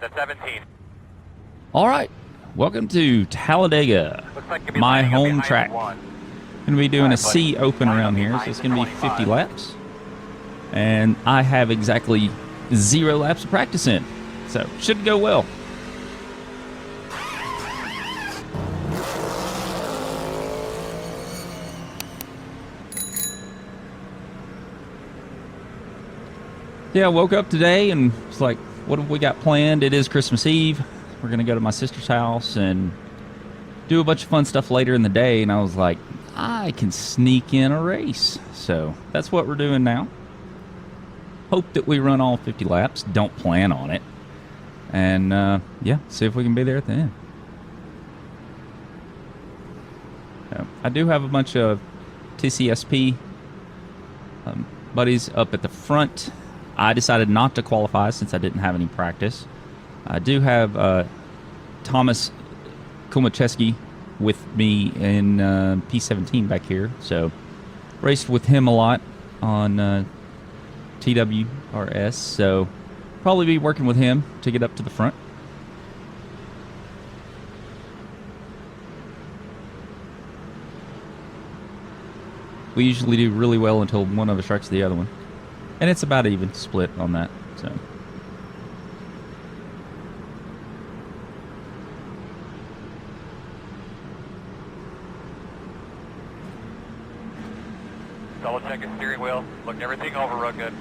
The 17. All right, welcome to Talladega, my home track. Going to be doing a C Open around here, so it's going to be 50 laps. And I have exactly 0 laps of practice in, so should go well. Yeah, I woke up today and it's like, what have we got planned? It is Christmas Eve. We're going to go to my sister's house and do a bunch of fun stuff later in the day. And I was like, I can sneak in a race. So that's what we're doing now. Hope that we run all 50 laps. Don't plan on it. And, yeah, see if we can be there at the end. So, I do have a bunch of TCSP buddies up at the front. I decided not to qualify since I didn't have any practice. I do have Thomas Komacheski with me in P17 back here, so raced with him a lot on TWRS, so probably be working with him to get up to the front. We usually do really well until one of us strikes the other one. And it's about even split on that, so. Double check his steering wheel. Looked everything over real good.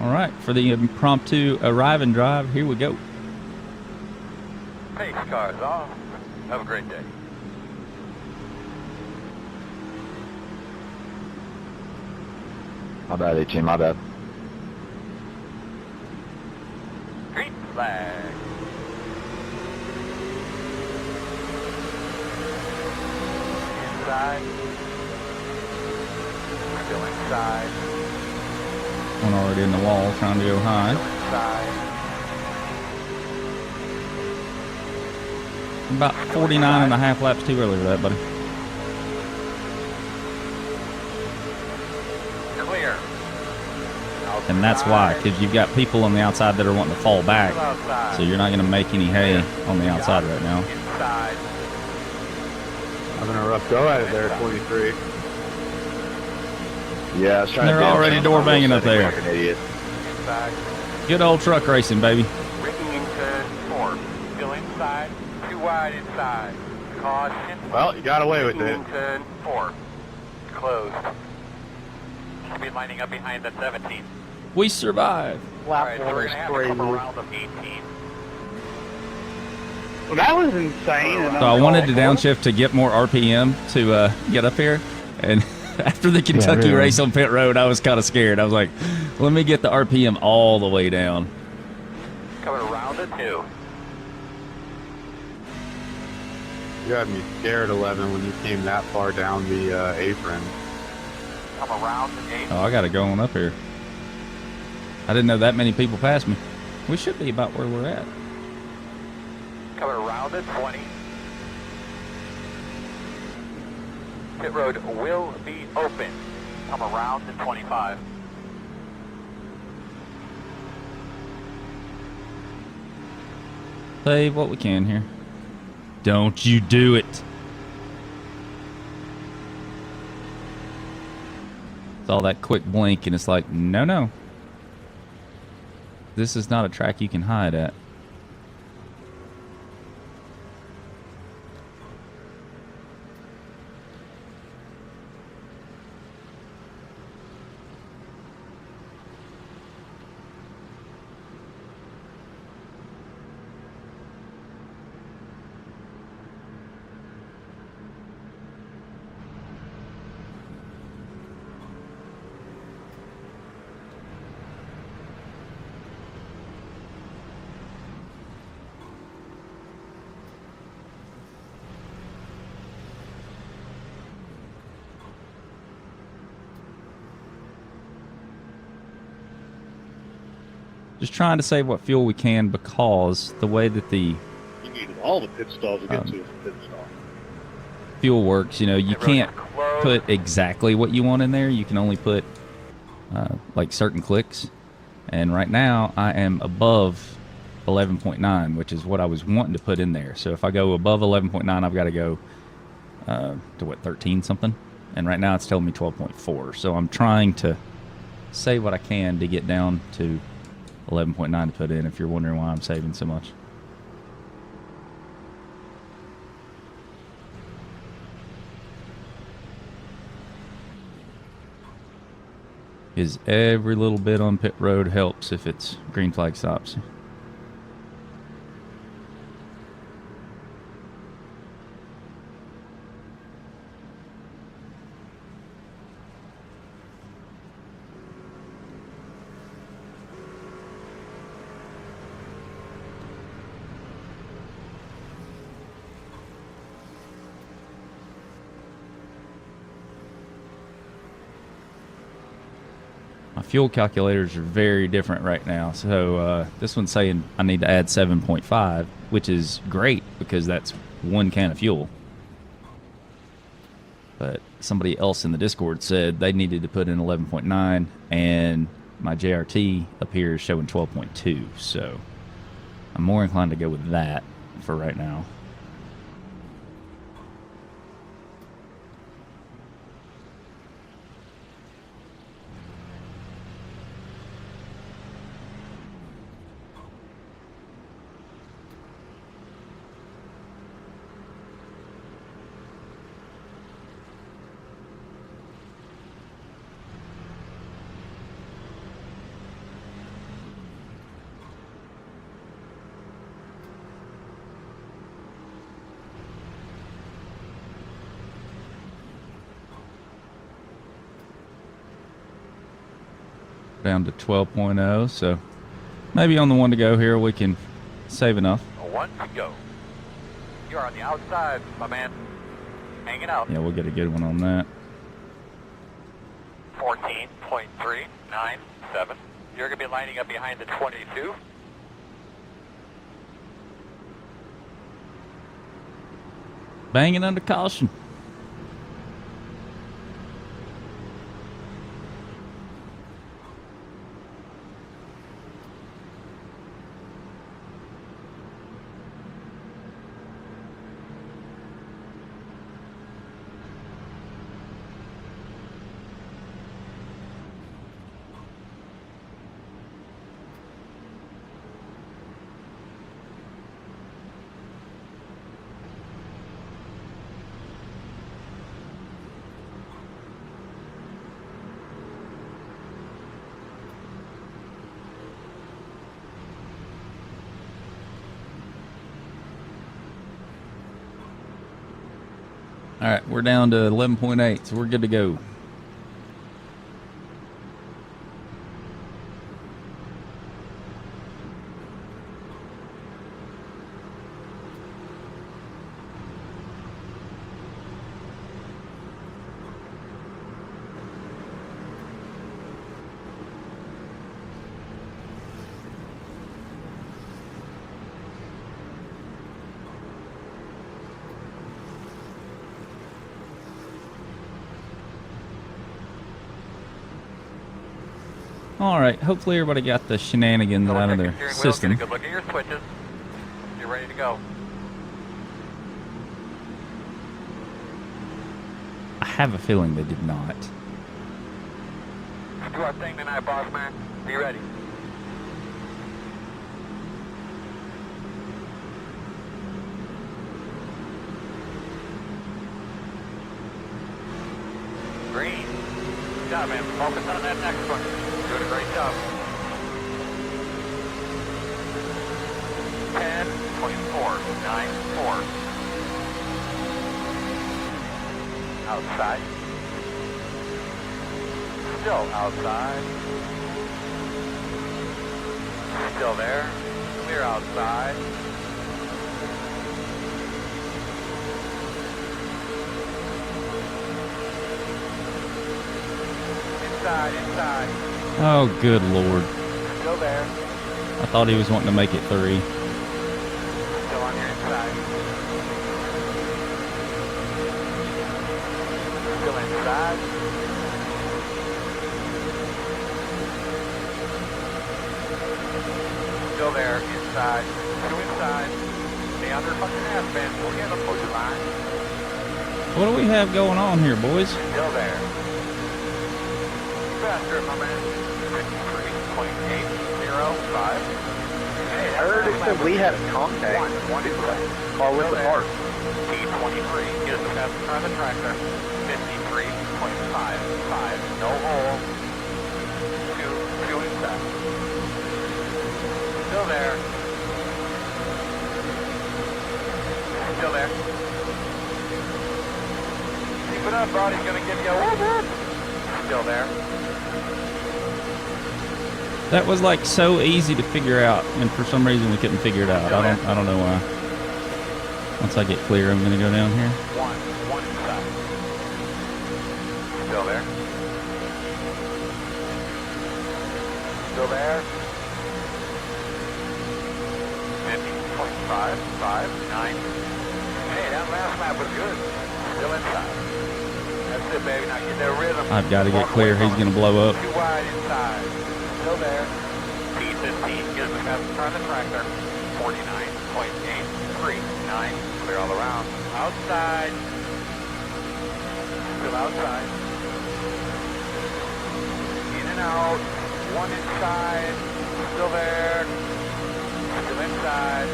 All right, for the impromptu arrive and drive, here we go. Pace cars off. Have a great day. My bad, HG, my bad. Green flag. Inside. Still inside. One already in the wall, trying to go high. Inside. About 49 and a half laps too early for that, buddy. Clear. And that's why, because you've got people on the outside that are wanting to fall back, so you're not going to make any hay on the outside right now. Inside. Having a rough go at it there, 23. Yeah, I was trying They're to already door banging up there. like an idiot. Inside. Good old truck racing, baby. Rigging in turn 4. Still inside. Too wide inside. Caution. Well, you got away with Rigging it. in turn 4. Closed. Should be lining up behind the 17. We survived. Alright, so we're going to have a couple rounds of 18. Well, that was insane. So I wanted to downshift to get more RPM to get up here, and after the Kentucky race on pit road, I was kind of scared. I was like, let me get the RPM all the way down. Coming around to 2. You had me scared, 11, when you came that far down the apron. Come around to 8. Oh, I got to go on up here. I didn't know that many people passed me. We should be about where we're at. Coming around to 20. Pit road will be open. Come around to 25. Save what we can here. Don't you do it. It's all that quick blink, and it's like, no, no. This is not a track you can hide at. Just trying to save what fuel we can, because the way that the You need all the pit stalls to get to a pit stall. fuel works, you know, you can't put exactly what you want in there. You can only put like certain clicks. And right now I am above 11.9, which is what I was wanting to put in there. So if I go above 11.9, I've got to go to what, 13 something? And right now it's telling me 12.4. So I'm trying to save what I can to get down to 11.9 to put in, if you're wondering why I'm saving so much. Is every little bit on pit road helps if it's green flag stops. My fuel calculators are very different right now. So this one's saying I need to add 7.5, which is great because that's one can of fuel. But somebody else in the Discord said they needed to put in 11.9, and my JRT up here is showing 12.2. So I'm more inclined to go with that for right now. Down to 12.0, so maybe on the one to go here we can save enough. One to go. You're on the outside, my man. Hanging out. Yeah, we'll get a good one on that. 14.397. You're going to be lining up behind the 22. Banging under caution. All right, we're down to 11.8, so we're good to go. All right, hopefully everybody got the shenanigans out of their system. Get a good look at your switches. You're ready to go. I have a feeling they did not. Do our thing tonight, boss man. Be ready. Green. Good job, man. Focus on that next one. Doing a great job. 10.494. Outside. Still outside. Still there. Clear outside. Inside. Oh, good Lord. Still there. I thought he was wanting to make it 3. Still on your inside. Still inside. Still there, inside. Two inside. Stay under fucking half bend. We'll get a push line. What do we have going on here, boys? Still there. Faster, my man. 53.805. Hey, I heard it said we had a contact. One inside. Or with the park. T23 is the best on the tractor. 53.55. No hole. Two inside. Still there. Still there. Keep it up, bud. He's gonna give you a whoop. Still there. That was like so easy to figure out, and for some reason we couldn't figure it out. I don't know why. Once I get clear, I'm gonna go down here. One inside. Still there. Still there. 50.559. Hey, that last lap was good. Still inside. That's it, baby. Now get that rhythm. I've got to get clear. He's gonna blow up. Too wide inside. Still there. T15 gives the best on the tractor. 49.839. Clear all around. Outside. Still outside. In and out. One inside. Still there. Still inside.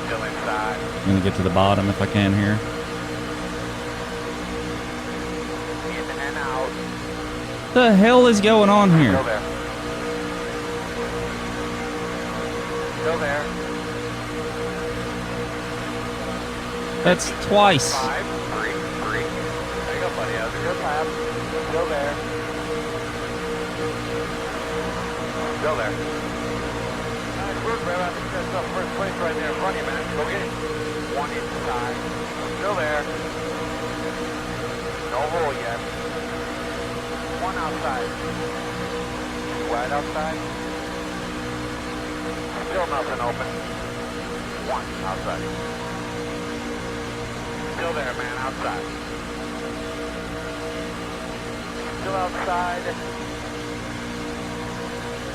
Still inside. I'm gonna get to the bottom if I can here. In and out. The hell is going on Still here? there. Still there. That's twice. 5-3-3. There you go, buddy. That was a good lap. Still there. Still there. Nice work, man. I think that's up first place right there in front of you, man. Go get it. One inside. Still there. No hole yet. One outside. Wide outside. Still nothing open. One outside. Still there, man. Outside. Still outside.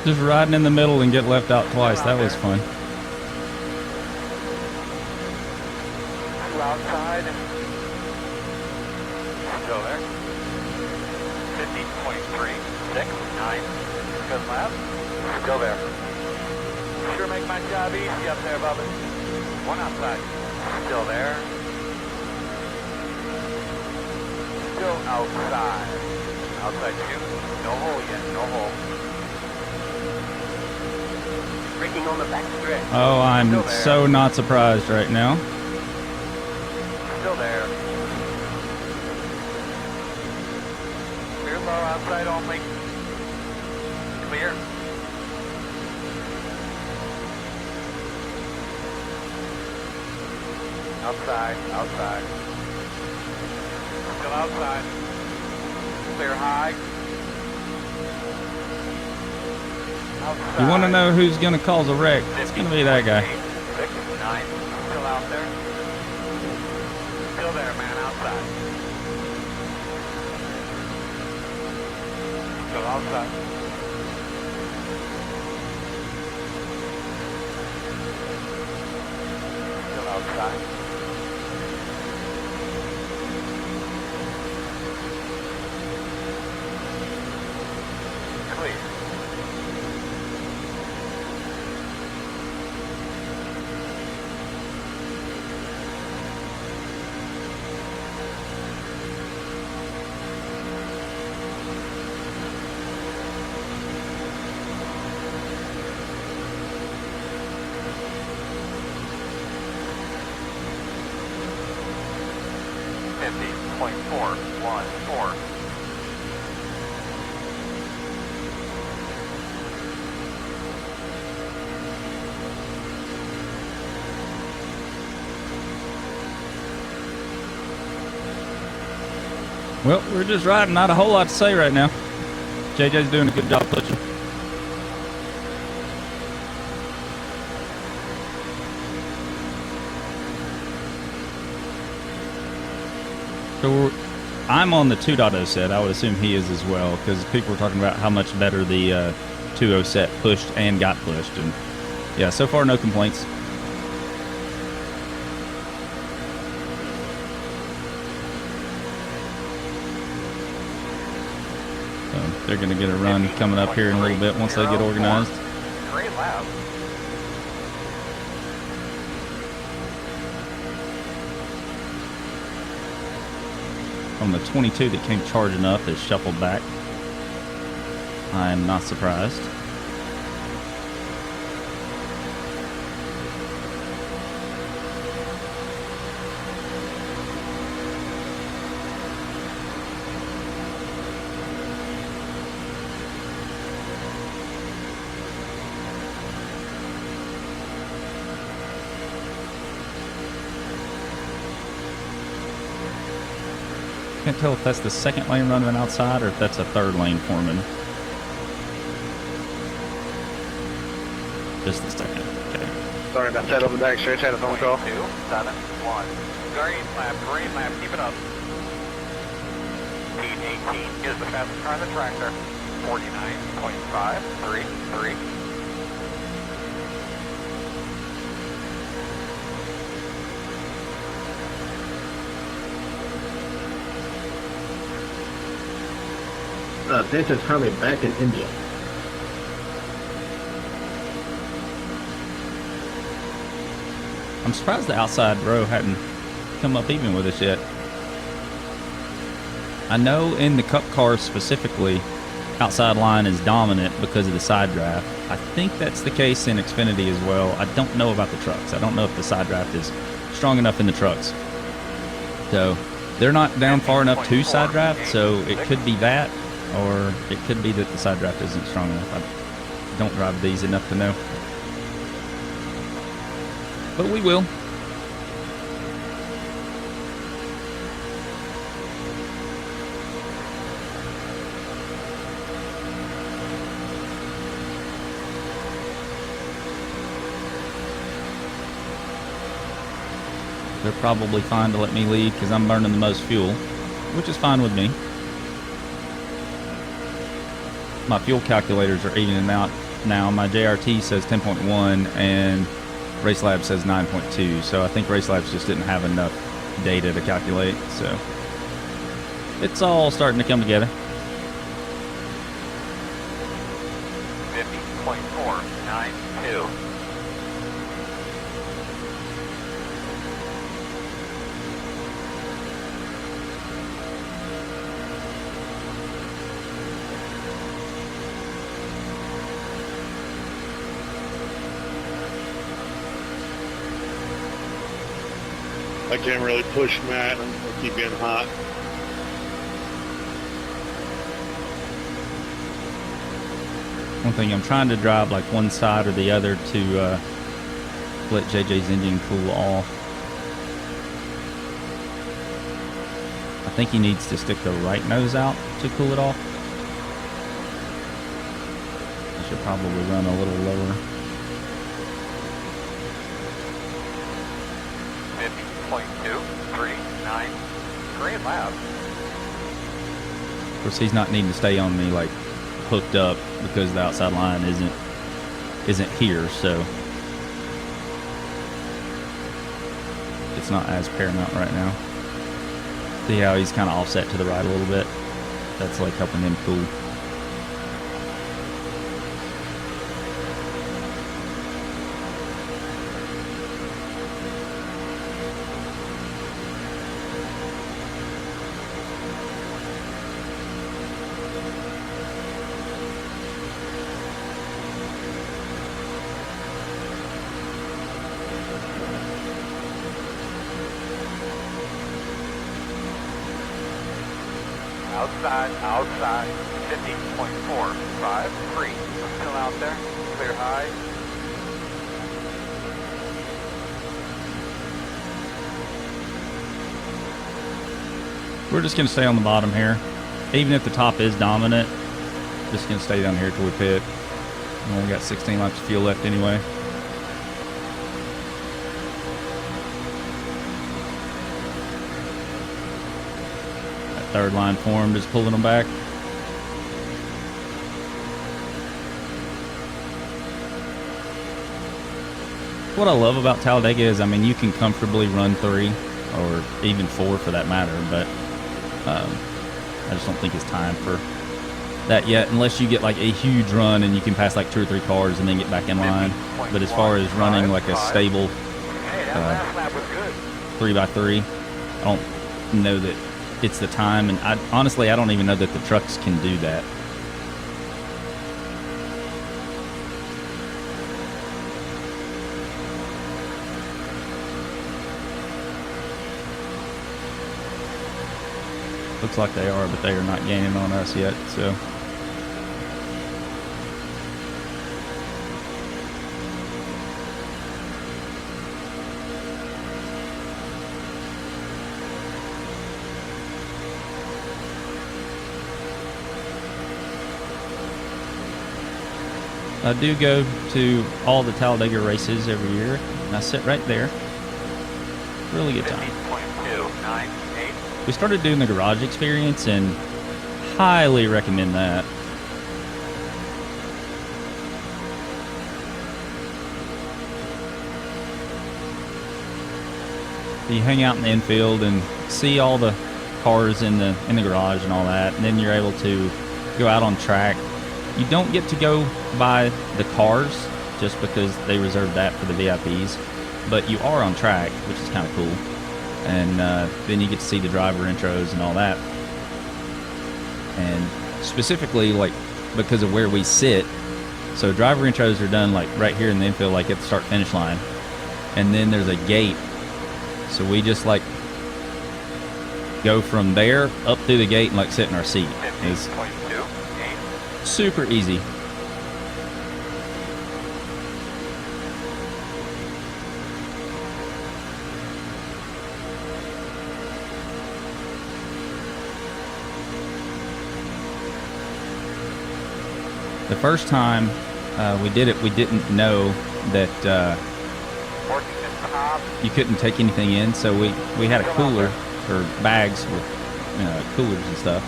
Just riding in the middle and get left out twice. That was fun. Two outside. Still there. 50.369. Good lap. Still there. Sure make my job easy up there, Bubba. One outside. Still there. Still outside. Outside two. No hole yet. No hole. Braking on the back stretch. Oh, I'm Still there. so not surprised right now. Still there. Clear low outside only. Clear. Outside, outside. Still outside. Clear high. Outside. You want to know who's going to cause a wreck? It's going to be that guy. 6, 9. Still out there. Still there, man, outside. Still outside. Still outside. Clear. .414. Well, we're just riding. Not a whole lot to say right now. JJ's doing a good job pushing. So I'm on the 2.0 set. I would assume he is as well, because people were talking about how much better the 2.0 set pushed and got pushed. And yeah, so far no complaints. So they're going to get a run coming up here in a little bit once they get organized. Great lap. From the 22 that came charging up has shuffled back. I am not surprised. Can't tell if that's the second lane running outside or if that's a third lane forming. Just the second. Okay. Sorry about that on the back stretch. Had a phone call. 2, 7, 1. Green lap, keep it up. Speed 18 is the fastest car on the tractor. 49.533. This is Harley back in India. I'm surprised the outside row hadn't come up even with us yet. I know in the Cup cars specifically, outside line is dominant because of the side draft. I think that's the case in Xfinity as well. I don't know about the trucks. I don't know if the side draft is strong enough in the trucks. So they're not down far enough to side draft, so it could be that, or it could be that the side draft isn't strong enough. I don't drive these enough to know. But we will. They're probably fine to let me lead because I'm burning the most fuel, which is fine with me. My fuel calculators are evening out now. My JRT says 10.1 and RaceLab says 9.2, so I think RaceLabs just didn't have enough data to calculate, so it's all starting to come together. 50.492. I can't really push Matt. I keep getting hot. One thing, I'm trying to drive like one side or the other to let JJ's engine cool off. I think he needs to stick the right nose out to cool it off. I should probably run a little lower. 50.239. Great lap. Of course, he's not needing to stay on me like hooked up because the outside line isn't here, so it's not as paramount right now. See how he's kind of offset to the right a little bit? That's like helping him cool. Outside, 50.453. Still out there, clear high. We're just going to stay on the bottom here. Even if the top is dominant, just going to stay down here till we pit. We only got 16 laps of fuel left anyway. Third line form, just pulling them back. what I love about Talladega is, I mean, you can comfortably run 3 or even 4 for that matter, but I just don't think it's time for that yet, unless you get like a huge run and you can pass like 2 or 3 cars and then get back in line. But as far as running like a stable Hey, that last lap was good. 3x3, I don't know that it's the time, and honestly I don't even know that the trucks can do that. Looks like they are, but they are not gaining on us yet, so. I do go to all the Talladega races every year, and I sit right there. Really good time. 15.298. We started doing the garage experience, and highly recommend that. You hang out in the infield and see all the cars in the garage and all that, and then you're able to go out on track. You don't get to go by the cars just because they reserve that for the VIPs, but you are on track, which is kind of cool. And then you get to see the driver intros and all that. And specifically, like, because of where we sit, so driver intros are done like right here in the infield, like at the start finish line, and then there's a gate, so we just like go from there up through the gate and like sit in our seat. It's 15.28. super easy. The first time we did it, we didn't know that Working the top. you couldn't take anything in, so we had a cooler or bags with coolers and stuff,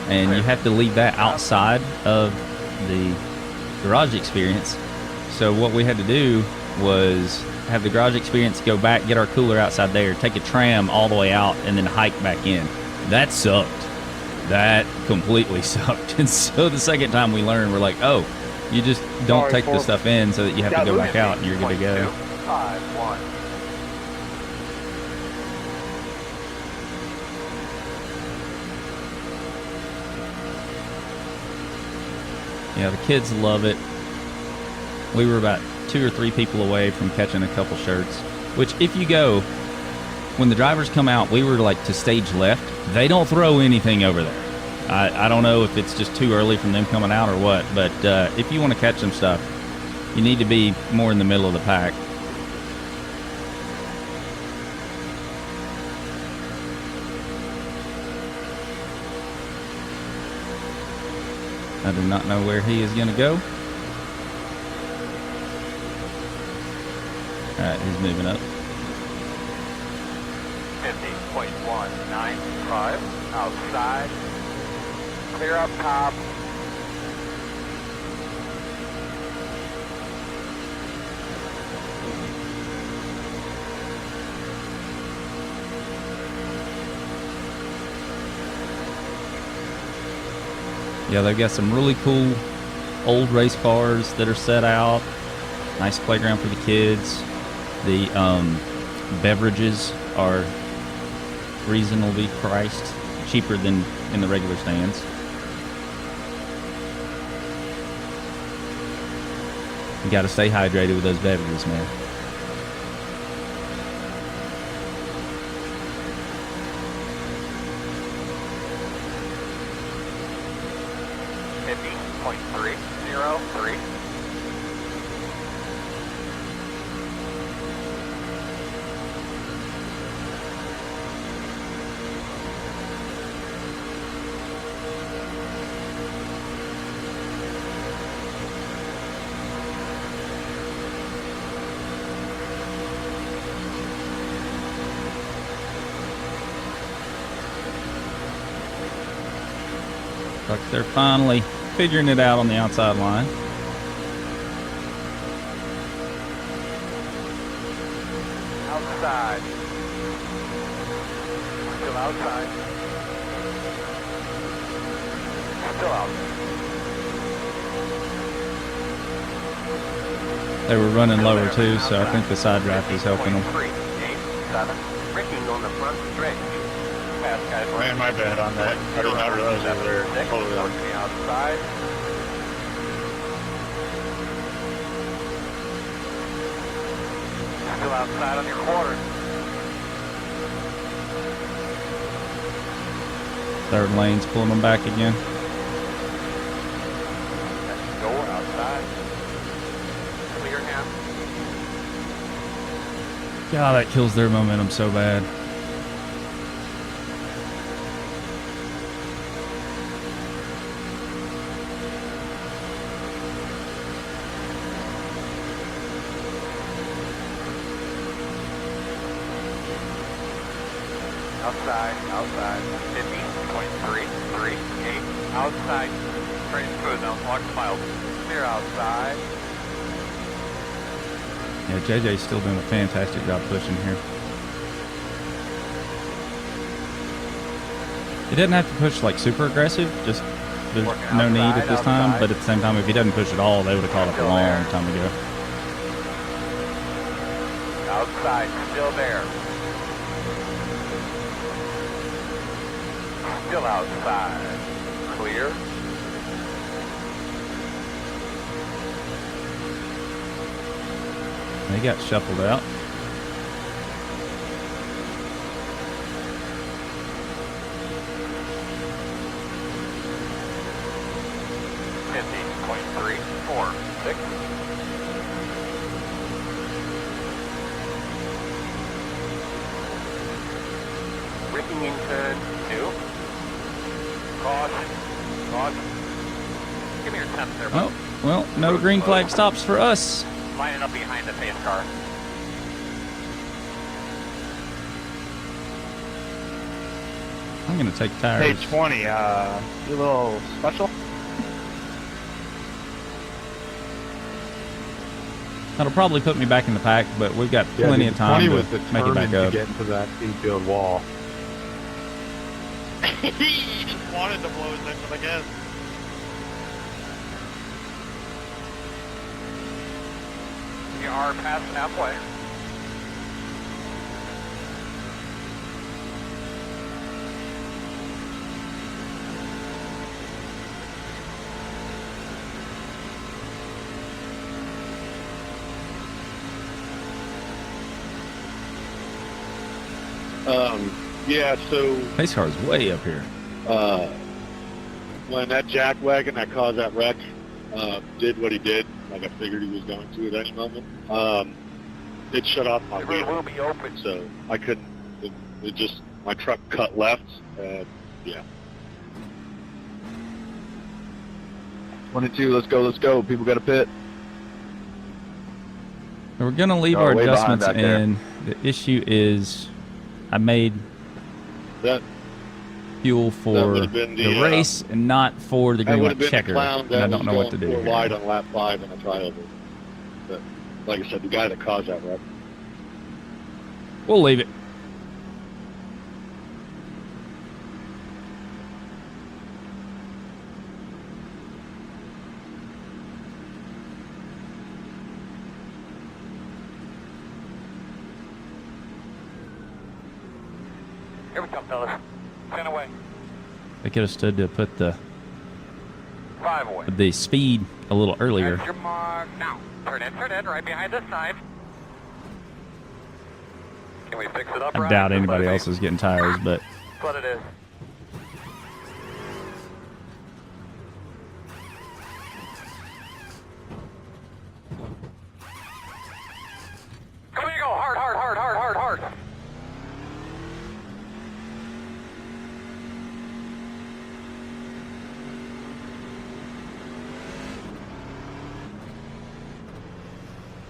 and you have to leave that outside of the garage experience. So what we had to do was have the garage experience go back, get our cooler outside there, take a tram all the way out, and then hike back in. That sucked. That completely sucked. And so the second time we learned, we're like, oh, you just don't take the stuff in so that you have to go back out and you're good to go. 51. Yeah, the kids love it. We were about 2 or 3 people away from catching a couple shirts, which if you go, when the drivers come out, we were like to stage left. They don't throw anything over there. I don't know if it's just too early from them coming out or what, but if you want to catch some stuff, you need to be more in the middle of the pack. I do not know where he is going to go. All right, he's moving up. 50.195. Outside. Clear up top. Yeah, they've got some really cool old race cars that are set out. Nice playground for the kids. The beverages are reasonably priced, cheaper than in the regular stands. You got to stay hydrated with those beverages, man. .303. Like they're finally figuring it out on the outside line. outside. Still outside. Still out. They were running lower too, so I think the side draft is helping them. 3, 8, 7. Braking on the front stretch. Fast guys. Man, my bad on that. I did not realize they were totally on the outside. Still outside on your quarter. Third lane's pulling them back again. Go outside. Clear now. God, that kills their momentum so bad. Outside, outside. 50.338. Outside. Straight and smooth now. Walk miles. Clear outside. Yeah, JJ's still doing a fantastic job pushing here. He doesn't have to push like super aggressive, just there's no need at this time, but at the same time, if he doesn't push at all, they would have caught up a long time ago. Outside, still there. Still outside. Clear. They got shuffled out. Braking in turn 2. Caution. Caution. Give me your 10th there. Oh, well, no green flag stops for us. Lining up behind the pace car. I'm going to take tires. Hey, 20, you a little special? That'll probably put me back in the pack, but we've got plenty of time to make it back up. To get into that infield wall. He just wanted to blow his engine, I guess. You are past halfway. Yeah, so Pace car's way up here. when that jack wagon that caused that wreck did what he did, like I figured he was going to at any moment, it shut off my The road will wheel, be open. so I couldn't. It just my truck cut left, and yeah. 22, let's go. People got a pit. We're going to leave Oh, our way behind adjustments back there. in. The issue is I made That fuel That for would've been the the, race and not for the that green would light have been checker. the clown And that I was don't know what to going do 4 here. wide on lap 5 in a triover. But like I said, the guy that caused that wreck. We'll leave it. Here we come, fellas. 10 away. They could have stood to put the 5 away. speed a little earlier. There's your mark. Now, turn in, right behind this sign. Can we fix it up, I Ryan? doubt Just anybody let it else be. is getting tires, but That's what it is. Come on, you go. Hard.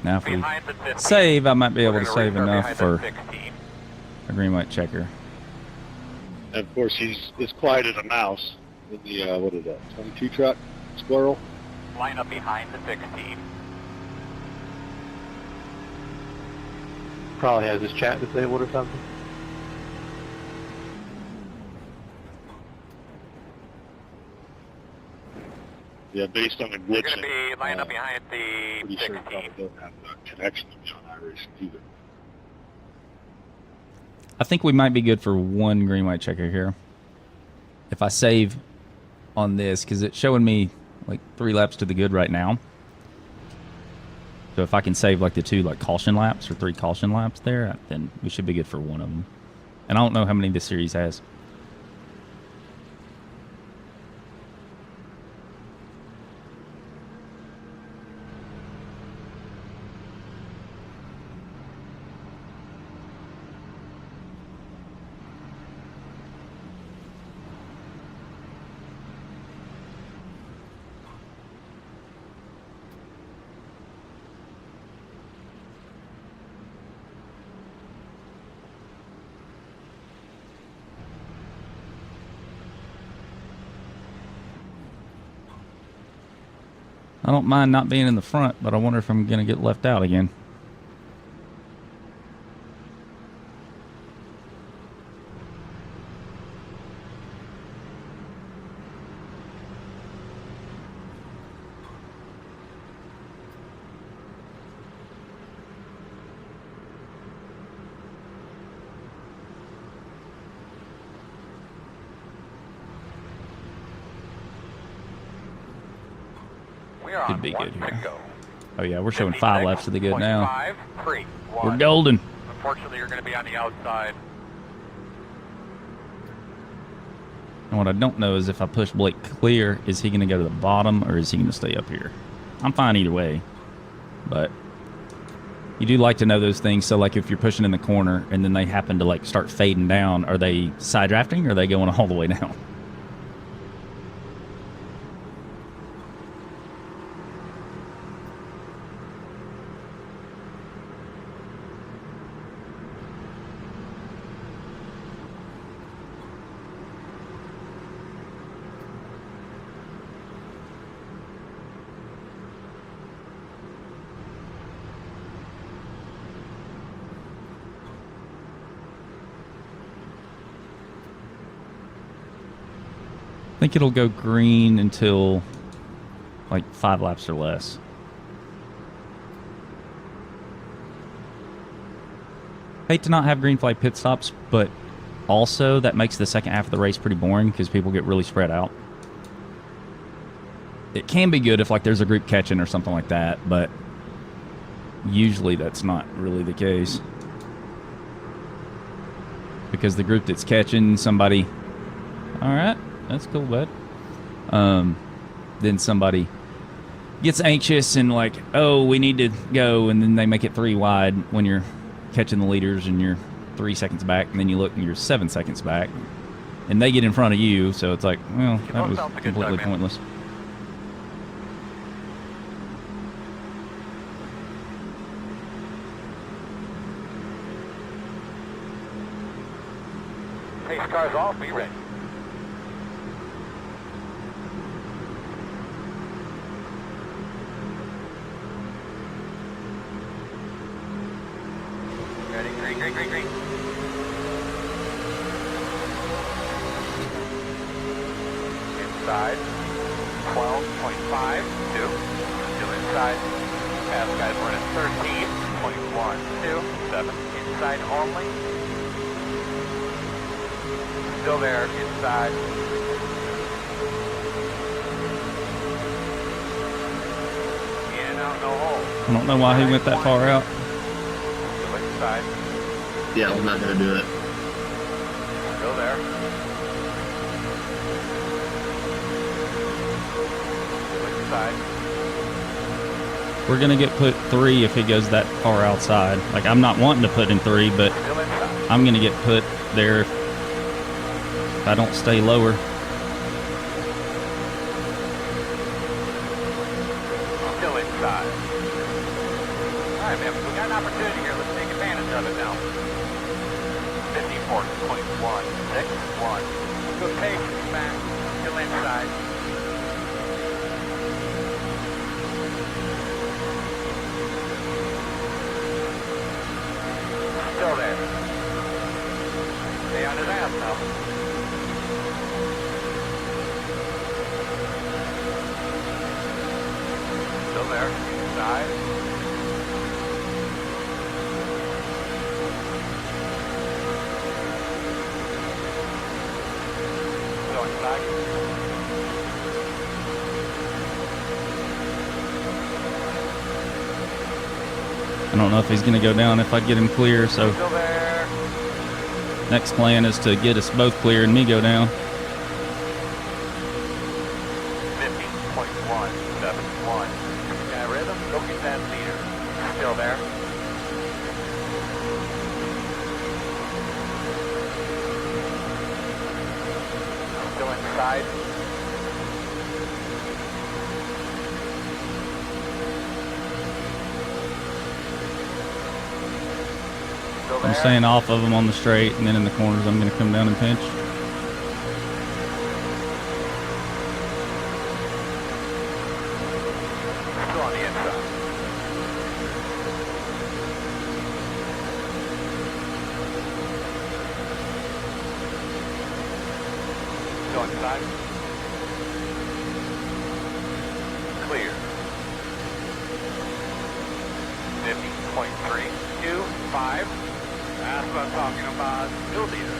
now if we Behind the 15. save, I might be able We're to gonna save restart enough behind for the 16. a green light checker. And of course, he's as quiet as a mouse in the what is that? 22 truck, Squirrel. Line up behind the 16. Probably has his chat disabled or something. Yeah, based on the You're glitching, going to be lining up behind the pretty sure 16. probably doesn't have a connection to be on iRacing either. I think we might be good for one green white checker here. If I save on this, because it's showing me like 3 laps to the good right now. So if I can save like the 2 like caution laps or 3 caution laps there, then we should be good for one of them. And I don't know how many this series has. I don't mind not being in the front, but I wonder if I'm going to get left out again. We are Could on be one good to here. go. Oh yeah, we're showing 5 laps to the good now. 5, 3, 1. We're golden. Unfortunately, you're going to be on the outside. And what I don't know is if I push Blake clear, is he going to go to the bottom or is he going to stay up here? I'm fine either way, but you do like to know those things. So like if you're pushing in the corner and then they happen to like start fading down, are they side drafting or are they going all the way down? I think it'll go green until like 5 laps or less. Hate to not have green flag pit stops, but also that makes the second half of the race pretty boring because people get really spread out. It can be good if like there's a group catching or something like that, but usually that's not really the case. Because the group that's catching somebody, all right, that's cool, bud. Then somebody gets anxious and like, oh, we need to go, and then they make it 3 wide when you're catching the leaders and you're 3 seconds back, and then you look and you're 7 seconds back, and they get in front of you, so it's like, well, that was completely pointless. Pace car's off, be ready. Ready, green, green, green, green. Inside, 12.5, 2. Still inside. Pass guys running 13.1, 2, 7. Inside only. Still there, inside. In, out, no hole. I don't know why he went that far out. Still inside. Yeah, I'm not gonna do it. Still there. Still inside. We're going to get put 3 if he goes that far outside. Like, I'm not wanting to put in 3, but Still inside. I'm going to get put there if I don't stay lower. Still inside. Alright, man, we got an opportunity here. Let's take advantage of it now. 54.161. Good pace, man. Still inside. now. Still there. Inside. Going back. I don't know if he's going to go down if I get him clear, so Still there. next plan is to get us both clear and me go down. 50.171. Yeah, rhythm. Go get that leader. Still there. Still inside. Still there. I'm staying off of him on the straight, and then in the corners I'm going to come down and pinch. Still on the inside. Still inside. Clear. 50.325. That's what I'm talking about. Still leader.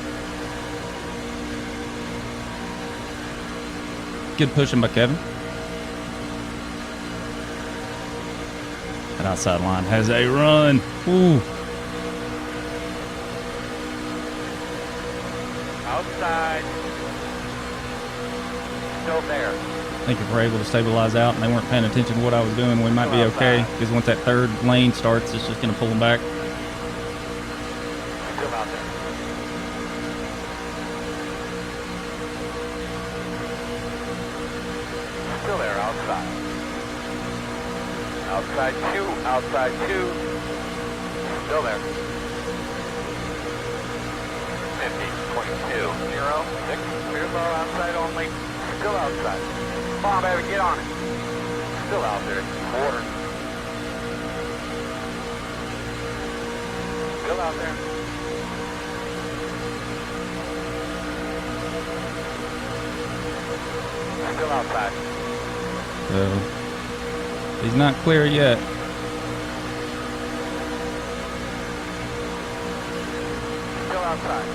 Good pushing by Kevin. That outside line has a run. Ooh. Outside. Still there. I think if we're able to stabilize out and they weren't paying attention to what I was doing, we might be okay. Because once that third lane starts, it's just going to pull them back. Still out there. Still there, outside. Outside two, outside two. Still there. 50.206. Clear low, outside only. Still outside. Come on, baby, get on it. Still out there. Quarter. Still out there. Still outside. So he's not clear yet. Still outside.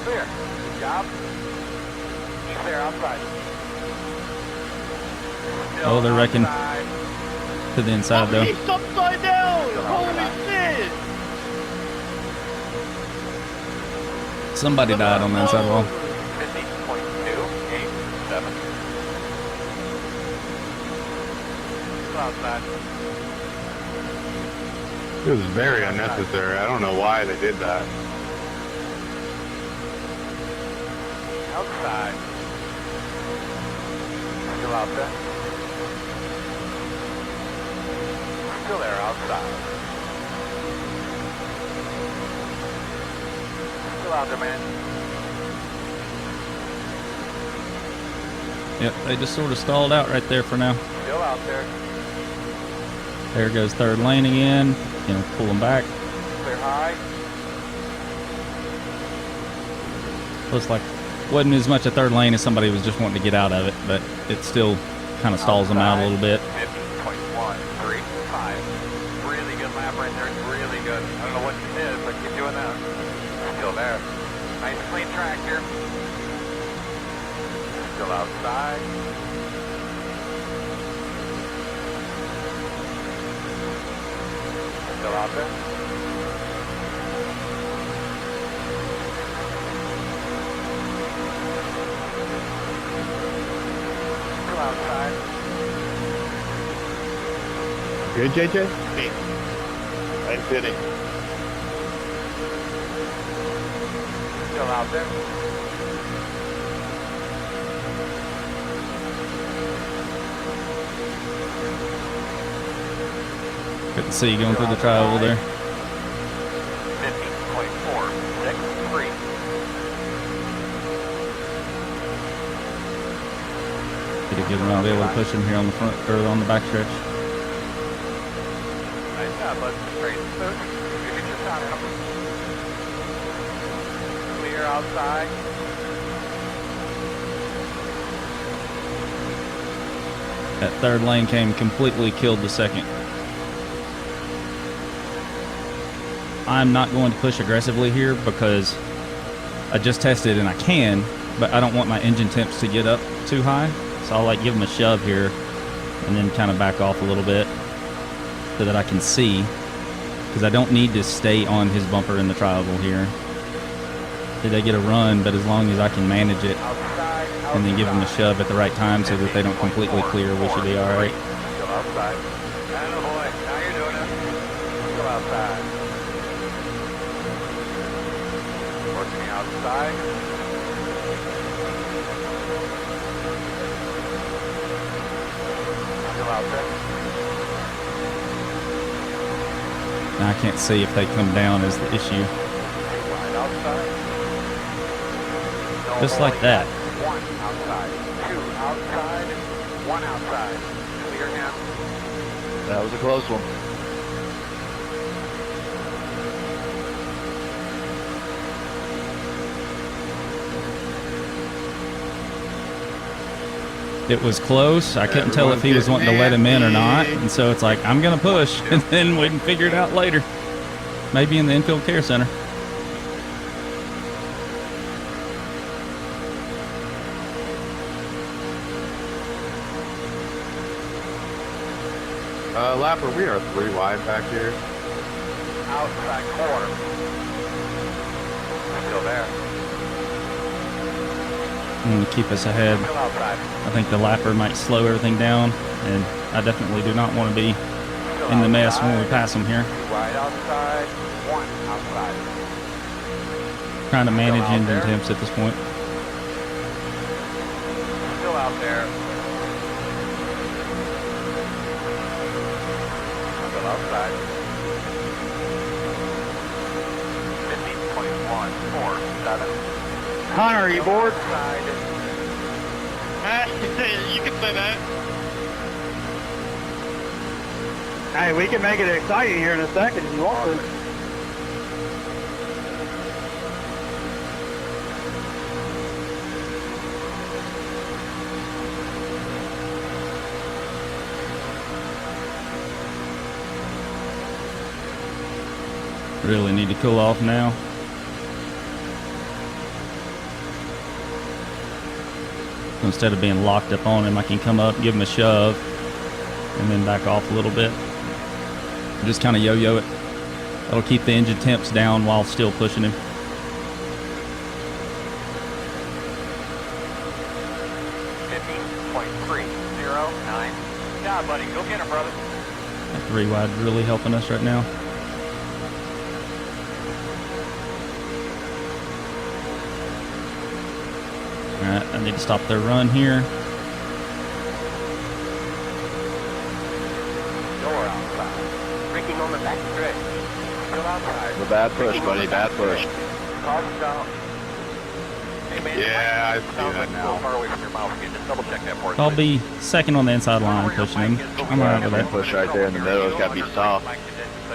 Clear. Good job. He's there outside. Still Oh, they're wrecking. outside. To the inside, though. He's upside down! Still Holy outside. shit! Somebody died on the inside wall. 50.287. Still outside. It was very unnecessary. I don't know why they did that. Outside. Still out there. Still there outside. Still out there, man. Yep, they just sort of stalled out right there for now. Still out there. There goes third lane again. You know, pull them back. Clear high. Looks like wasn't as much a third lane as somebody was just wanting to get out of it, but it still kind of stalls them out a little bit. 50.135. Really good lap right there. Really good. I don't know what you did, but keep doing that. Still there. Nice clean track here. Still outside. Still out there. Still outside. Good, JJ? I'm sitting. Still out there. Good to see you going through the tri-oval there. 50.463. Did a good run, be able to push him here on the front or on the back stretch. Nice job, bud. Great. You get your shot at him. Clear outside. That third lane came, completely killed the second. I'm not going to push aggressively here because I just tested and I can, but I don't want my engine temps to get up too high. So I'll like give them a shove here and then kind of back off a little bit so that I can see, because I don't need to stay on his bumper in the triangle here. Did they get a run, but as long as I can manage it and then give them a shove at the right time so that they don't completely clear, we should be all right. Still outside. Attaboy. Now you're doing it. Still outside. Working outside. Still out there. Now I can't see if they come down is the issue. Wide outside. No Just like more. that. One outside. Two outside. One outside. Clear now. That was a close one. It was close. I couldn't tell if he was wanting to let him in or not. And so it's like, I'm going to push, and then we can figure it out later. Maybe in the infield care center. Lapper, we are 3 wide back here. Outside corner. Still there. I'm going to keep us ahead. Still outside. I think the lapper might slow everything down, and I definitely do not want to be Still in the mess when we outside. pass them here. Wide outside. One outside. Trying to manage out engine there. temps at this point. Still out there. Still outside. 50.147. Hunter, are you bored? Outside. You can say that. Hey, we can make it exciting here in a second if you want to. Really need to cool off now. Instead of being locked up on him, I can come up, give him a shove, and then back off a little bit. Just kind of yo-yo it. That'll keep the engine temps down while still pushing him. 50.309. Yeah, buddy, go get him, brother. That 3 wide really helping us right now. Alright, I need to stop their run here. Door outside. Braking on the back stretch. Still outside. The bad push, buddy, bad push. Caution down. Hey, man, Yeah, I it see sounds that like now. far away from your mouth. Can you just double check that for us? I'll please? be second on the inside line pushing him. I'm alright with that. Push right there in the middle. It's got to be soft. So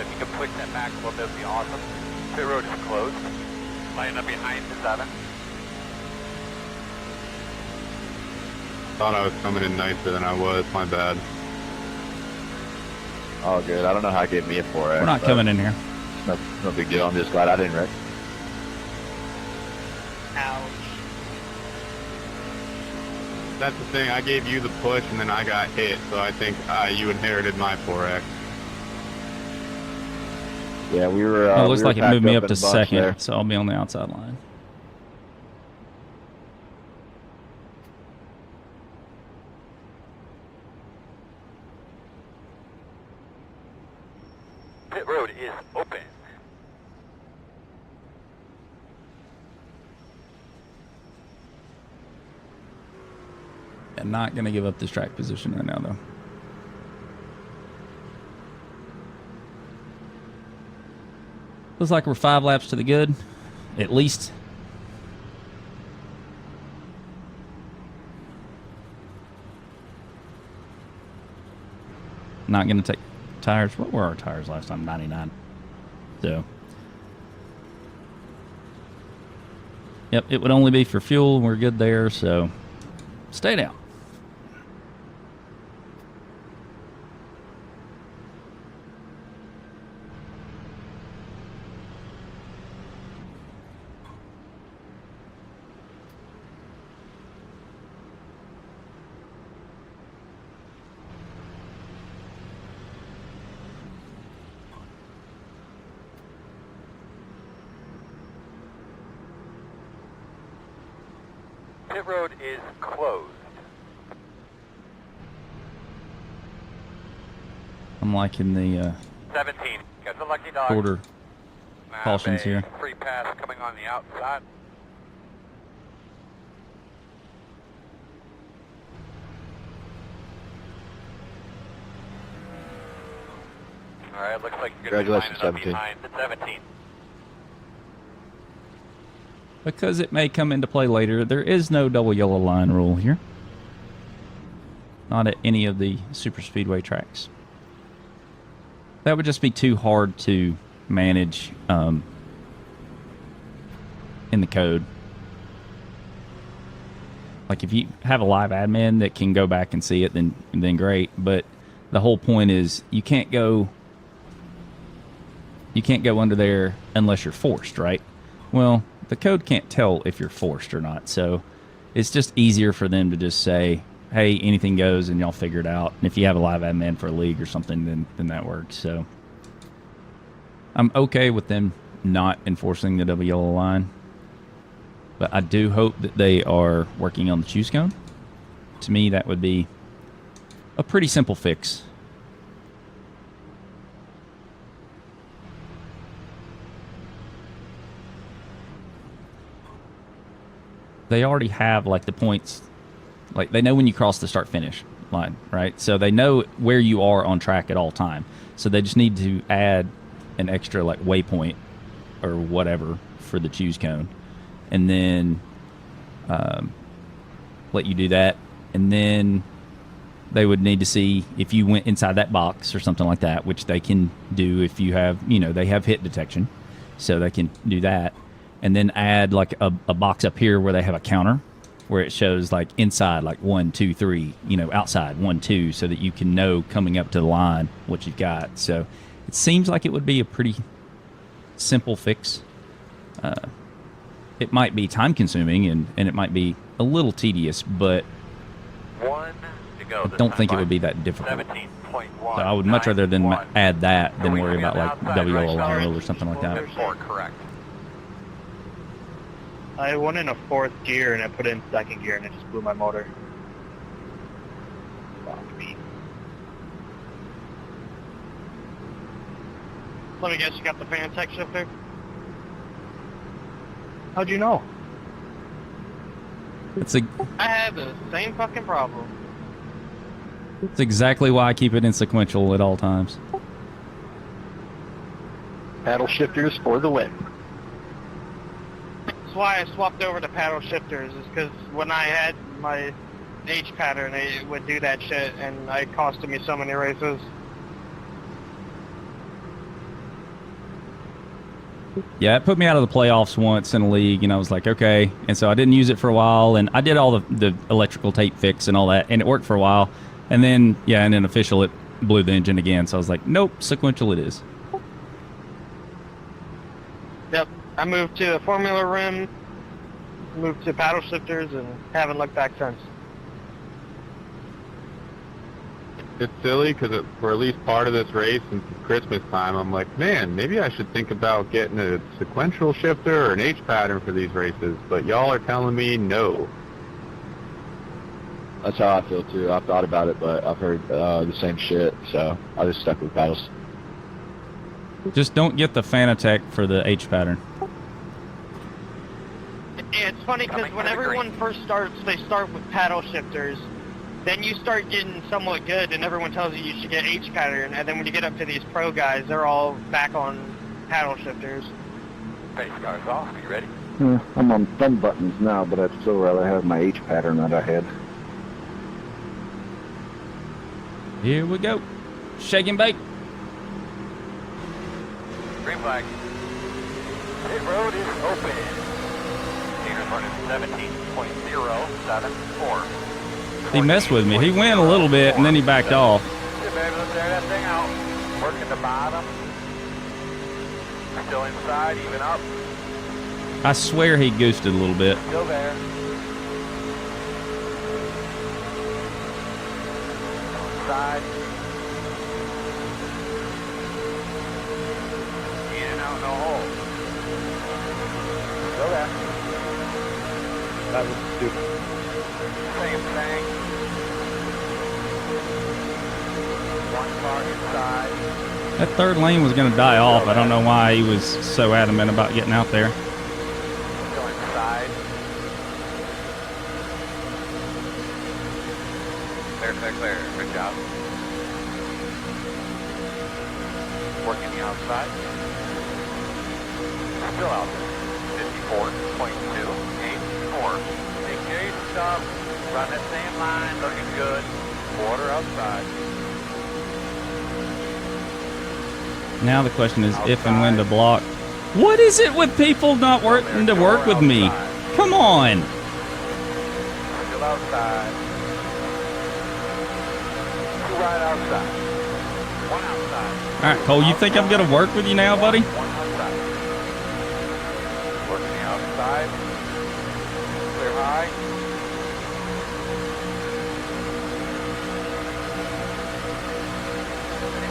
if you can push that back a little bit, it'd be awesome. Pit road is closed. Line up behind the 7. Thought I was coming in nicer than I was. My bad. All good. I don't know how it gave me a 4X. We're not coming in here. No big deal. I'm just glad I didn't wreck. That's the thing. I gave you the push, and then I got hit. So I think you inherited my 4X. Yeah, we were. It looks we were like it packed moved me up up in to a bunch second, there. so I'll be on the outside line. Pit road is open. I'm not going to give up this track position right now, though. Looks like we're 5 laps to the good, at least. Not going to take tires. What were our tires last time? 99. So Yep, it would only be for fuel. We're good there, so stay down. Pit road is closed. I'm liking the 17. Got the lucky dog. quarter cautions Have a here. Free pass coming on the outside. All right, looks like you're going to be lining Congratulations, up 17. behind the 17. Because it may come into play later, there is no double yellow line rule here. Not at any of the super speedway tracks. That would just be too hard to manage in the code. Like if you have a live admin that can go back and see it, then great. But the whole point is you can't go under there unless you're forced, right? Well, the code can't tell if you're forced or not, so it's just easier for them to just say, hey, anything goes and y'all figure it out. And if you have a live admin for a league or something, then that works. So I'm okay with them not enforcing the double yellow line, but I do hope that they are working on the choose cone. To me, that would be a pretty simple fix. They already have like the points, like they know when you cross the start finish line, right? So they know where you are on track at all time. So they just need to add an extra like waypoint or whatever for the choose cone, and then let you do that. And then they would need to see if you went inside that box or something like that, which they can do if you have, they have hit detection, so they can do that. And then add like a box up here where they have a counter where it shows like inside like 1, 2, 3, outside 1, 2, so that you can know coming up to the line what you've got. So it seems like it would be a pretty simple fix. It might be time consuming and it might be a little tedious, but One to go. I don't think it would be that difficult. 17.1. So I would much rather than add that than Are we worry coming about on like the outside, WL right, line rule or something like that. 4, correct. I went in a 4th gear and I put it in 2nd gear and it just blew my motor. Fuck me. Let me guess, you got the Fanatec shifter? How'd you know? It's I have the same fucking problem. exactly why I keep it in sequential at all times. Paddle shifters for the win. That's why I swapped over to paddle shifters, is because when I had my H pattern, it would do that shit, and it costed me so many races. Yeah, it put me out of the playoffs once in a league, and I was like, okay. And so I didn't use it for a while, and I did all the electrical tape fix and all that, and it worked for a while. And then, and in official, it blew the engine again. So I was like, nope, sequential it is. Yep, I moved to a Formula Rim, moved to paddle shifters, and haven't looked back since. It's silly because for at least part of this race since it's Christmas time, I'm like, man, maybe I should think about getting a sequential shifter or an H pattern for these races. But y'all are telling me no. That's how I feel too. I've thought about it, but I've heard the same shit, so I just stuck with paddles. Just don't get the Fanatec for the H pattern. Yeah, it's funny because when everyone first starts, they start with paddle shifters. Then you start getting somewhat good, and everyone tells you should get H pattern. And then when you get up to these pro guys, they're all back on paddle shifters. Pace car's off. Are you ready? I'm on thumb buttons now, but I'd still rather have my H pattern that I had. Here we go. Shake and bake. Green flag. Pit road is open. Clear running 17.074. He messed with me. He went a little bit, and then he backed off. Good, baby, let's tear that thing out. Working the bottom. Still inside, even up. I swear he goosed it a little bit. Still there. Inside. In and out, no hole. Still there. That was stupid. Same thing. One car inside. That third lane was going to die off. I don't know why he was so adamant about getting out there. Still inside. Clear, clear, clear. Good job. Working the outside. Still out there. 54.284. Take care of your stuff. Run that same line. Looking good. Quarter outside. Now the question is if and when to block. What is it with people not wanting to work with me? Come on. Still outside. Two right outside. One outside. All right, Cole, you think I'm going to work with you now, buddy? One outside. Working the outside. Clear high.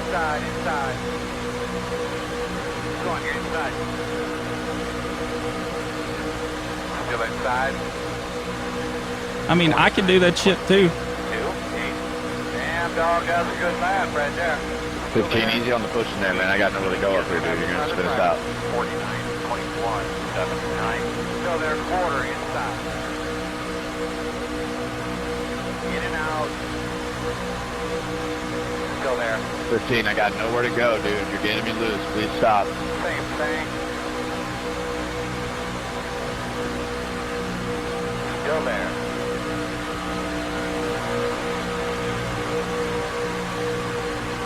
Inside, inside. Go on, you're inside. Still inside. I mean, I can do that shit too. 2, 8. Damn, dog, that's a good lap right there. 15, easy on the pushing there, man. I got nowhere to go up here, dude. You're gonna spin us out. 49.179. Still there, quarter inside. In and out. Still there. 15, I got nowhere to go, dude. You're getting me loose. Please stop. Same thing. Still there.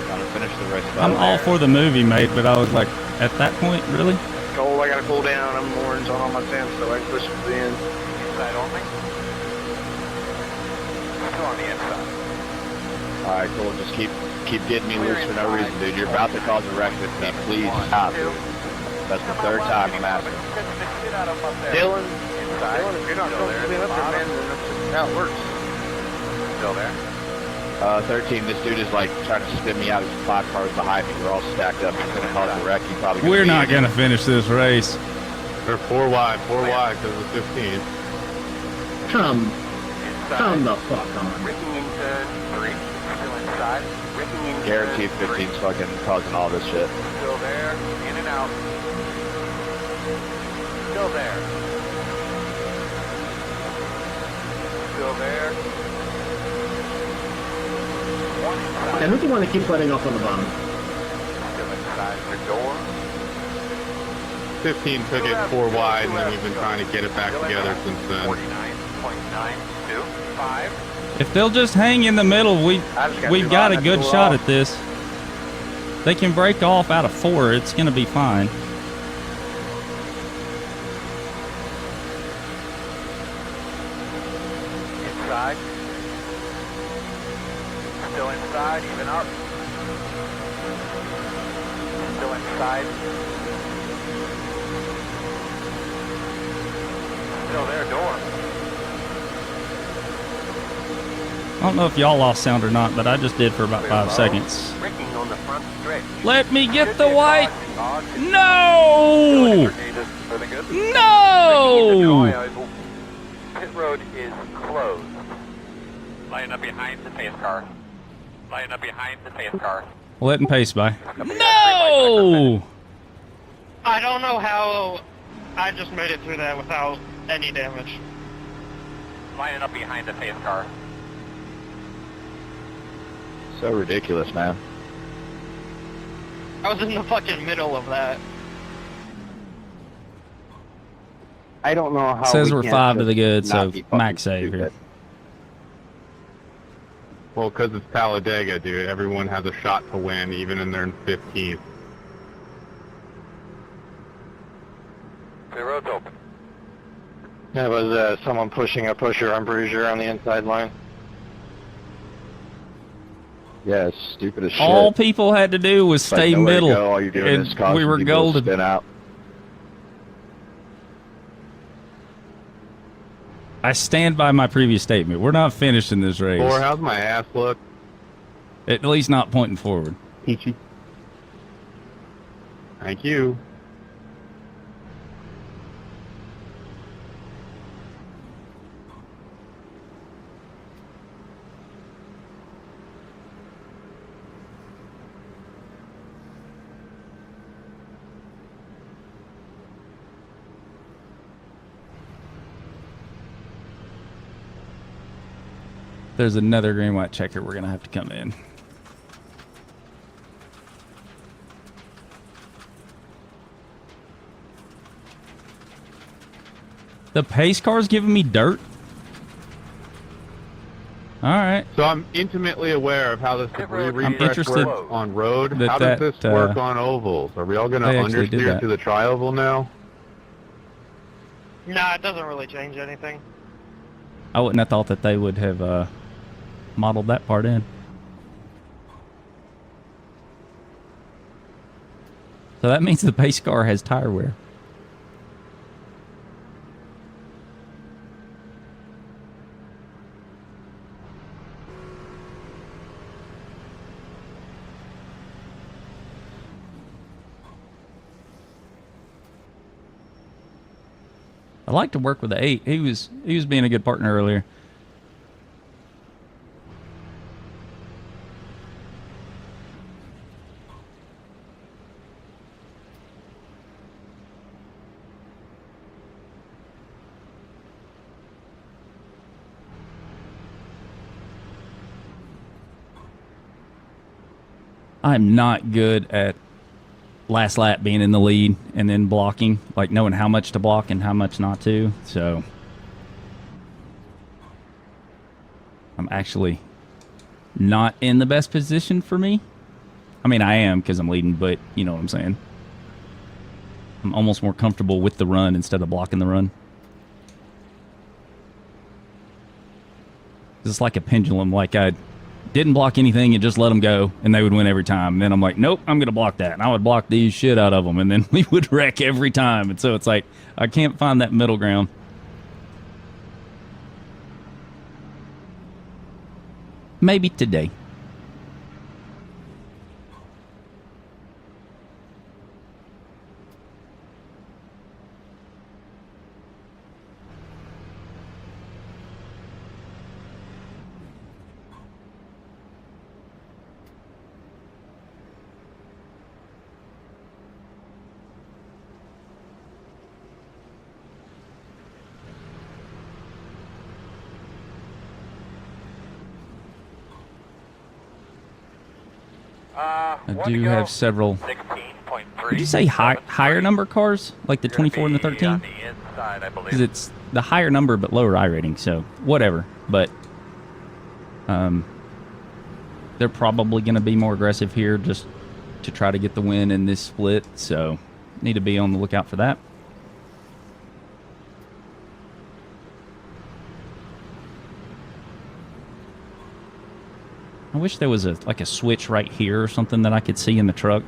Gotta finish the race. I'm all for the movie, mate, but I was like, at that point, really? Cole, I gotta cool down. I'm orange on all my temps, so I can push it to the end. Inside only. Still on the inside. All right, cool. Just keep getting me loose for no reason, dude. You're about to cause a wreck with me. Please stop. That's the third time I'm asking. Dylan, Inside. Dylan, if you're not comfortably up there, man, then that's just how it works. Still there. 13, this dude is like trying to spin me out. There's 5 cars behind me. We're all stacked up. He's gonna cause a wreck. He's probably gonna We're not going to finish this race. They're 4 wide because of 15. Come Inside. the fuck on. Ripping into 3. Still inside. Ripping into Guaranteed 15's fucking causing all this shit. Still there. In and out. Still there. Still there. One inside. And who's the one that keeps letting off on the bottom? Still inside the door. 15 took it 4 wide, and then we've been trying to get it back together since then. 49.925. If they'll just hang in the middle, we've got a good shot at this. They can break off out of 4. It's going to be fine. Inside. Still inside, even up. Still inside. Still there, door. I don't know if y'all lost sound or not, but I just did for about 5 seconds. Braking on the front stretch. Let me get the white. Living No! good. No! Pit road is closed. Line up behind the pace car. Line up behind the pace car. Letting pace by. No! I don't know how I just made it through that without any damage. Lining up behind the pace car. So ridiculous, man. I was in the fucking middle of that. I don't know how. Says we we're can't 5 to the just good, not so be fucking max save stupid. here. Well, because it's Talladega, dude. Everyone has a shot to win, even in their 15th. The road's open. That was someone pushing a pusher on Bruiser on the inside line. Yeah, it's stupid as shit. All people had to do was It's like stay nowhere to middle, go. All you're doing and is causing we were people to golden. spin out. I stand by my previous statement. We're not finishing this race. Or how's my ass look? At least not pointing forward. Peachy. Thank you. There's another green white checker. We're gonna have to come in. The pace car's giving me dirt. All right. So I'm intimately aware of how this debris refresh interested works on road. that How does that, this work on ovals? Are we all going to they actually did understeer that. to the tri-oval now? Nah, it doesn't really change anything. I wouldn't have thought that they would have modeled that part in. So that means the pace car has tire wear. I like to work with the 8. He was being a good partner earlier. I'm not good at last lap being in the lead and then blocking, like knowing how much to block and how much not to. So I'm actually not in the best position for me. I mean, I am because I'm leading, but you know what I'm saying. I'm almost more comfortable with the run instead of blocking the run. It's like a pendulum. Like I didn't block anything and just let them go, and they would win every time. And then I'm like, nope, I'm going to block that. And I would block these shit out of them, and then we would wreck every time. And so it's like, I can't find that middle ground. Maybe today. I do have several. Did you say higher number cars, like the 24 and the 13? Because it's the higher number but lower I rating, so whatever. But they're probably going to be more aggressive here just to try to get the win in this split, so need to be on the lookout for that. I wish there was a switch right here or something that I could see in the truck.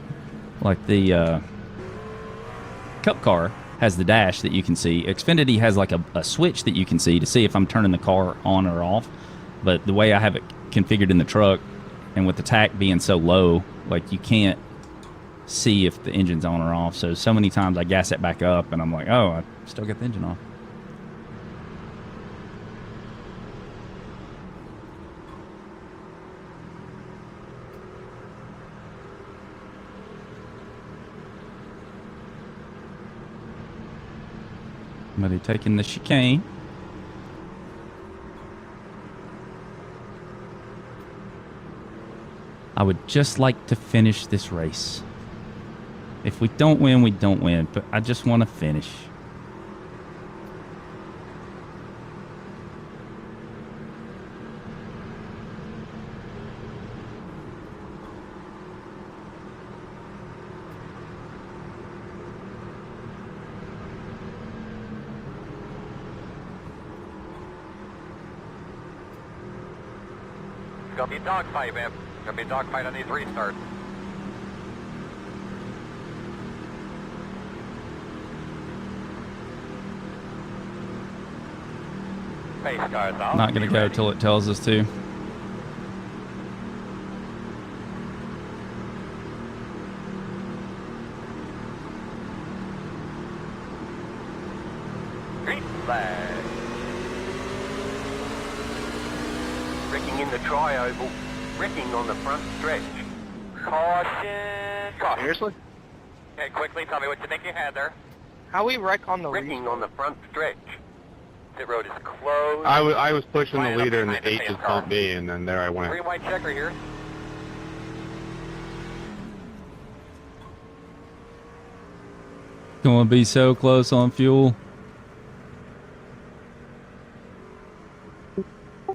Like the Cup car has the dash that you can see. Xfinity has like a switch that you can see to see if I'm turning the car on or off. But the way I have it configured in the truck, and with the tack being so low, like you can't see if the engine's on or off. So many times I gas it back up and I'm like, oh, I still got the engine on. Somebody taking the chicane. I would just like to finish this race. If we don't win, we don't win, but I just want to finish. gonna be a dogfight, man. Gonna be a dogfight on these restarts. Pace cars off. Not going to go till it tells us to. Green flag. Wrecking in the tri-oval. Wrecking on the front stretch. Caution. Caution. Seriously? Okay, quickly tell me what you think you had there. How we wreck on the Wrecking on the front stretch. Pit road is closed. I was pushing the Line up leader and behind the the H's same car. bumped me, and then there I went. Green white checker here. Going to be so close on fuel.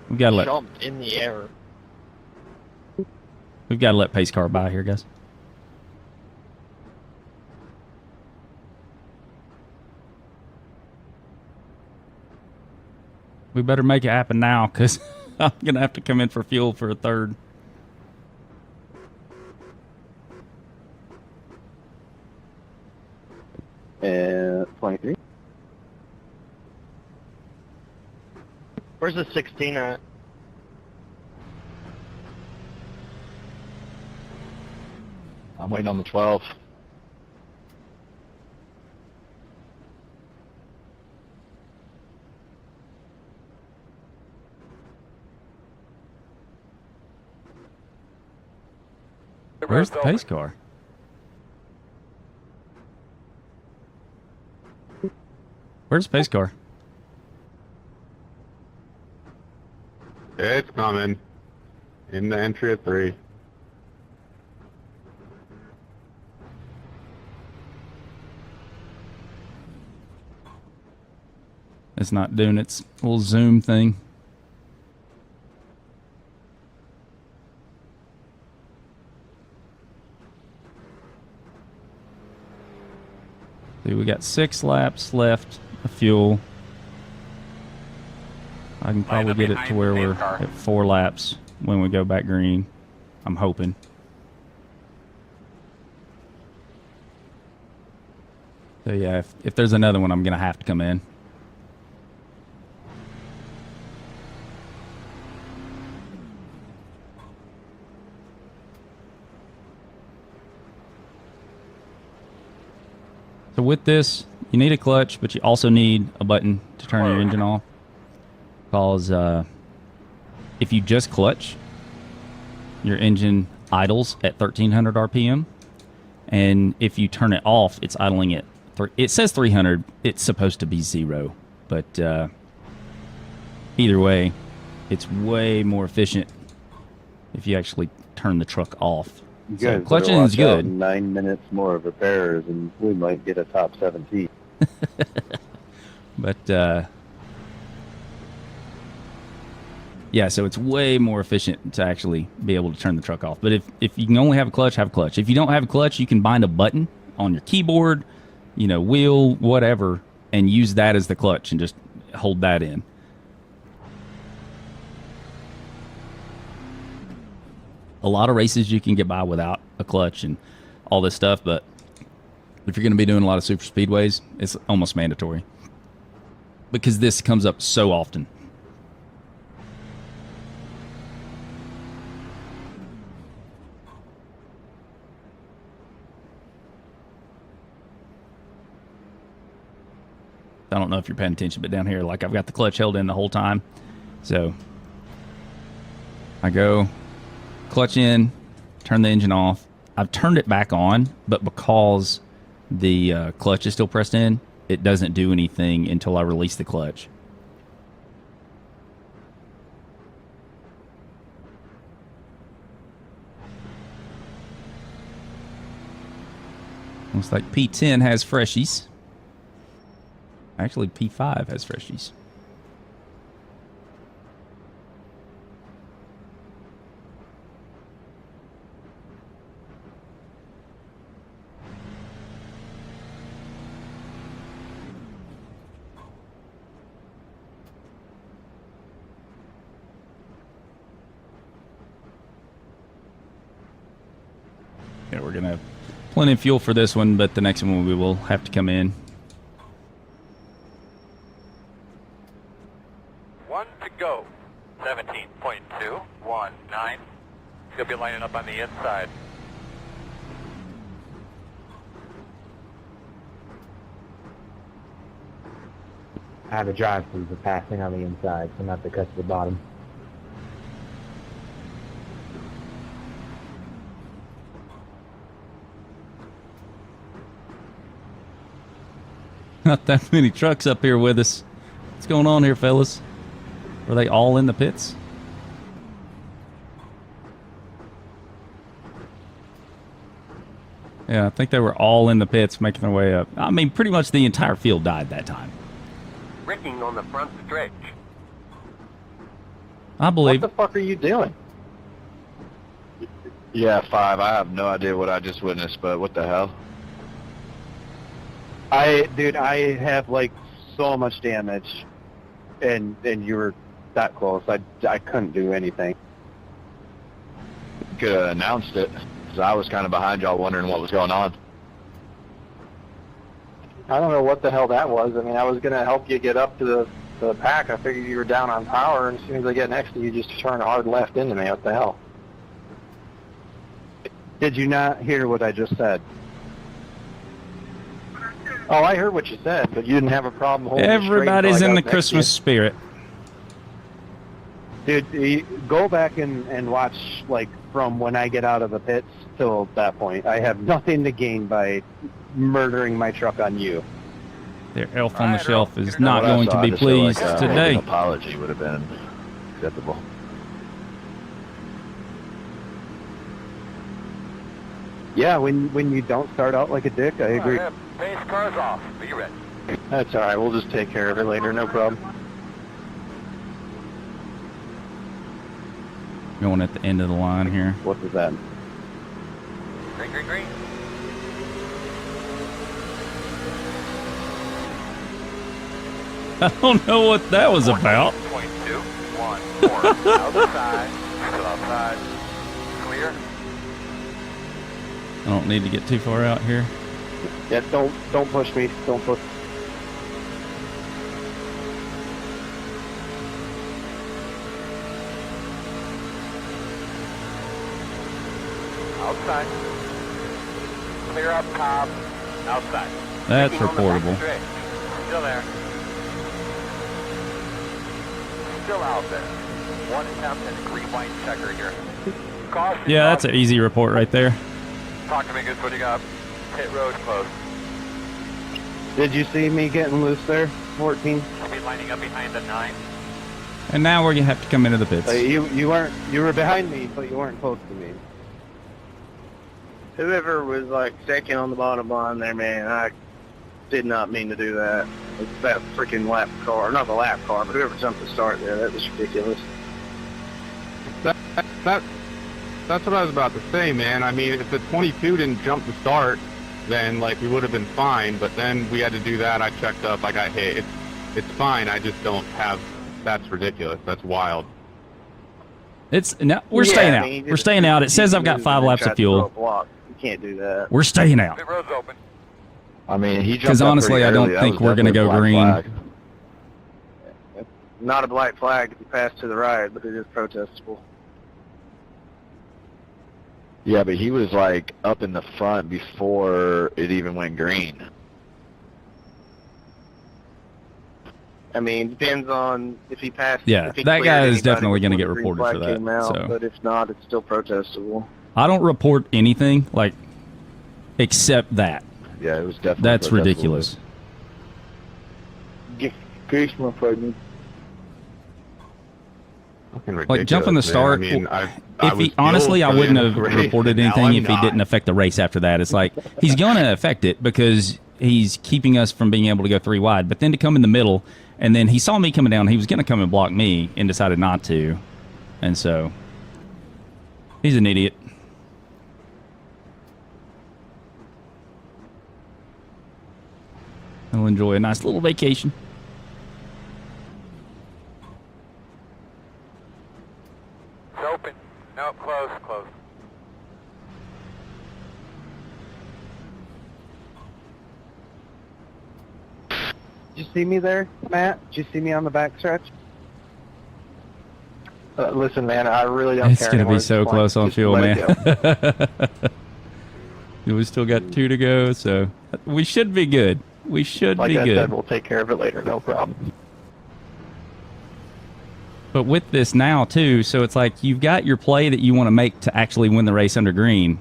We've got to let jumped in the air. pace car by here, guys. We better make it happen now, because I'm going to have to come in for fuel for a third. And 23. Where's the 16 at? I'm waiting on the 12. Where's the pace car? Where's the pace car? It's coming. In the entry at 3. It's not doing its little zoom thing. See, we got 6 laps left of fuel. I can probably get it to where we're at 4 laps when we go back green. I'm hoping. So yeah, if there's another one, I'm going to have to come in. So with this, you need a clutch, but you also need a button to turn your engine off. Because if you just clutch, your engine idles at 1300 RPM. And if you turn it off, it's idling at, it says 300. It's supposed to be 0. But either way, it's way more efficient if you actually turn the truck off. You So guys clutching better is watch out. good. 9 minutes more of repairs, and we might get a top 17. But yeah, so it's way more efficient to actually be able to turn the truck off. But if you can only have a clutch, have a clutch. If you don't have a clutch, you can bind a button on your keyboard, you know, wheel, whatever, and use that as the clutch and just hold that in. A lot of races you can get by without a clutch and all this stuff, but if you're going to be doing a lot of super speedways, it's almost mandatory. Because this comes up so often. I don't know if you're paying attention, but down here, like, I've got the clutch held in the whole time. So I go clutch in, turn the engine off. I've turned it back on, but because the clutch is still pressed in, it doesn't do anything until I release the clutch. Looks like P10 has freshies. Actually, P5 has freshies. Yeah, we're going to have plenty of fuel for this one, but the next one we will have to come in. 1 to go. 17.219. He'll be lining up on the inside. I have a drive through the passing on the inside, so not to cut to the bottom. Not that many trucks up here with us. What's going on here, fellas? Are they all in the pits? Yeah, I think they were all in the pits making their way up. I mean, pretty much the entire field died that time. Wrecking on the front stretch. I believe. What the fuck are you doing? Yeah, 5. I have no idea what I just witnessed, but what the hell? Dude, I have like so much damage, and you were that close. I couldn't do anything. Could have announced it, because I was kind of behind y'all wondering what was going on. I don't know what the hell that was. I mean, I was gonna help you get up to the pack. I figured you were down on power, and as soon as I get next to you, you just turn hard left into me. What the hell? Did you not hear what I just said? Oh, I heard what you said, but you didn't have a problem holding Everybody's in the Christmas spirit. Dude, go back and watch, like, from when I get out of the pits till that point. I have nothing to gain by murdering my truck on you. Their elf on the shelf is not going to be pleased today. An apology would have been acceptable. Yeah, when you don't start out like a dick, I agree. Pace cars off. Be ready. That's all right. We'll just take care of it later. No problem. Going at the end of the line here. What was that? Green, green, green. I don't know what that was about. 0.214. Outside. Still outside. Clear. I don't need to get too far out here. Yeah, don't push me. Don't push. Outside. Clear up top. Outside. That's reportable. Still there. Still out there. One attempt and a green white checker here. Caution. Yeah, that's an easy report right there. Talk to me, good. What do you got? Pit road closed. Did you see me getting loose there, 14? I'll be lining up behind the 9. And now we're gonna have to come into the pits. You were behind me, but you weren't close to me. Whoever was like second on the bottom line there, man, I did not mean to do that. It's that freaking lap car, not the lap car, but whoever jumped the start there, that was ridiculous. That's what I was about to say, man. I mean, if the 22 didn't jump the start, then like we would have been fine. But then we had to do that. I checked up. I got hit. It's fine. I just don't have. That's ridiculous. That's wild. It's no, we're staying out. We're staying out. It says I've got 5 laps of fuel. You can't do that. We're staying out. Pit road's open. I mean, he jumped Because honestly, I don't think we're going to go green. Flag. Not a black flag if you pass to the right, but it is protestable. Yeah, but he was like up in the front before it even went green. I mean, depends on if he passed. Yeah, if he that guy is anybody definitely going to get before the green reported for flag came out, that. So. But if not, it's still protestable. I don't report anything like except that. Yeah, it was definitely. That's protestable. ridiculous. Goose, my partner. Fucking ridiculous, Like jumping the start. Man. I mean, I if he was honestly, I fueled for wouldn't the have race, reported and now anything I'm if he not. didn't affect the race after that. It's like he's going to affect it because he's keeping us from being able to go 3 wide. But then to come in the middle, and then he saw me coming down, he was going to come and block me, and decided not to, and so he's an idiot. He'll enjoy a nice little vacation. It's open. No, close, close. Did you see me there, Matt? Did you see me on the back stretch? Listen, man, I really don't It's care going to anymore. be so Just close on just fuel, let it man. go. We still got 2 to go, so we should be good. We should Like be I good. said, we'll take care of it later. No problem. But with this now, too, so it's like you've got your play that you want to make to actually win the race under green.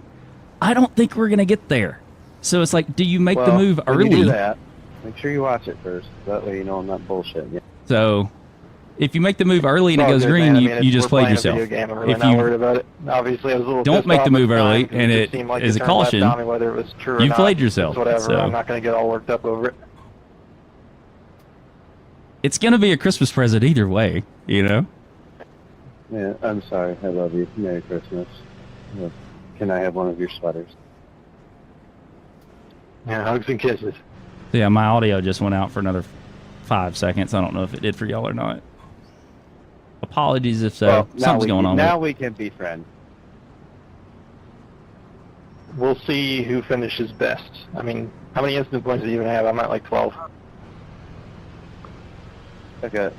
I don't think we're going to get there. So it's like, do you make the move when early? you do that, make sure you watch it first. That way you know I'm not bullshitting you. So if you make the move early and it It's all goes good, green, man. you just we're played playing yourself. A video game. I'm really If not you worried about it. Obviously, I was a little don't pissed make off the move at time early 'cause and just it seemed like is you a turned left caution, on me, whether it was true or you not. played yourself, It's whatever. so. I'm not going to get all worked up over it. It's going to be a Christmas present either way, you know? Yeah, I'm sorry. I love you. Merry Christmas. Can I have one of your sweaters? Yeah, hugs and kisses. Yeah, my audio just went out for another 5 seconds. I don't know if it did for y'all or not. Apologies if so. Well, Something's going on. Now we can be friends. We'll see who finishes best. I mean, how many instant points do you even have? I'm at like 12. I got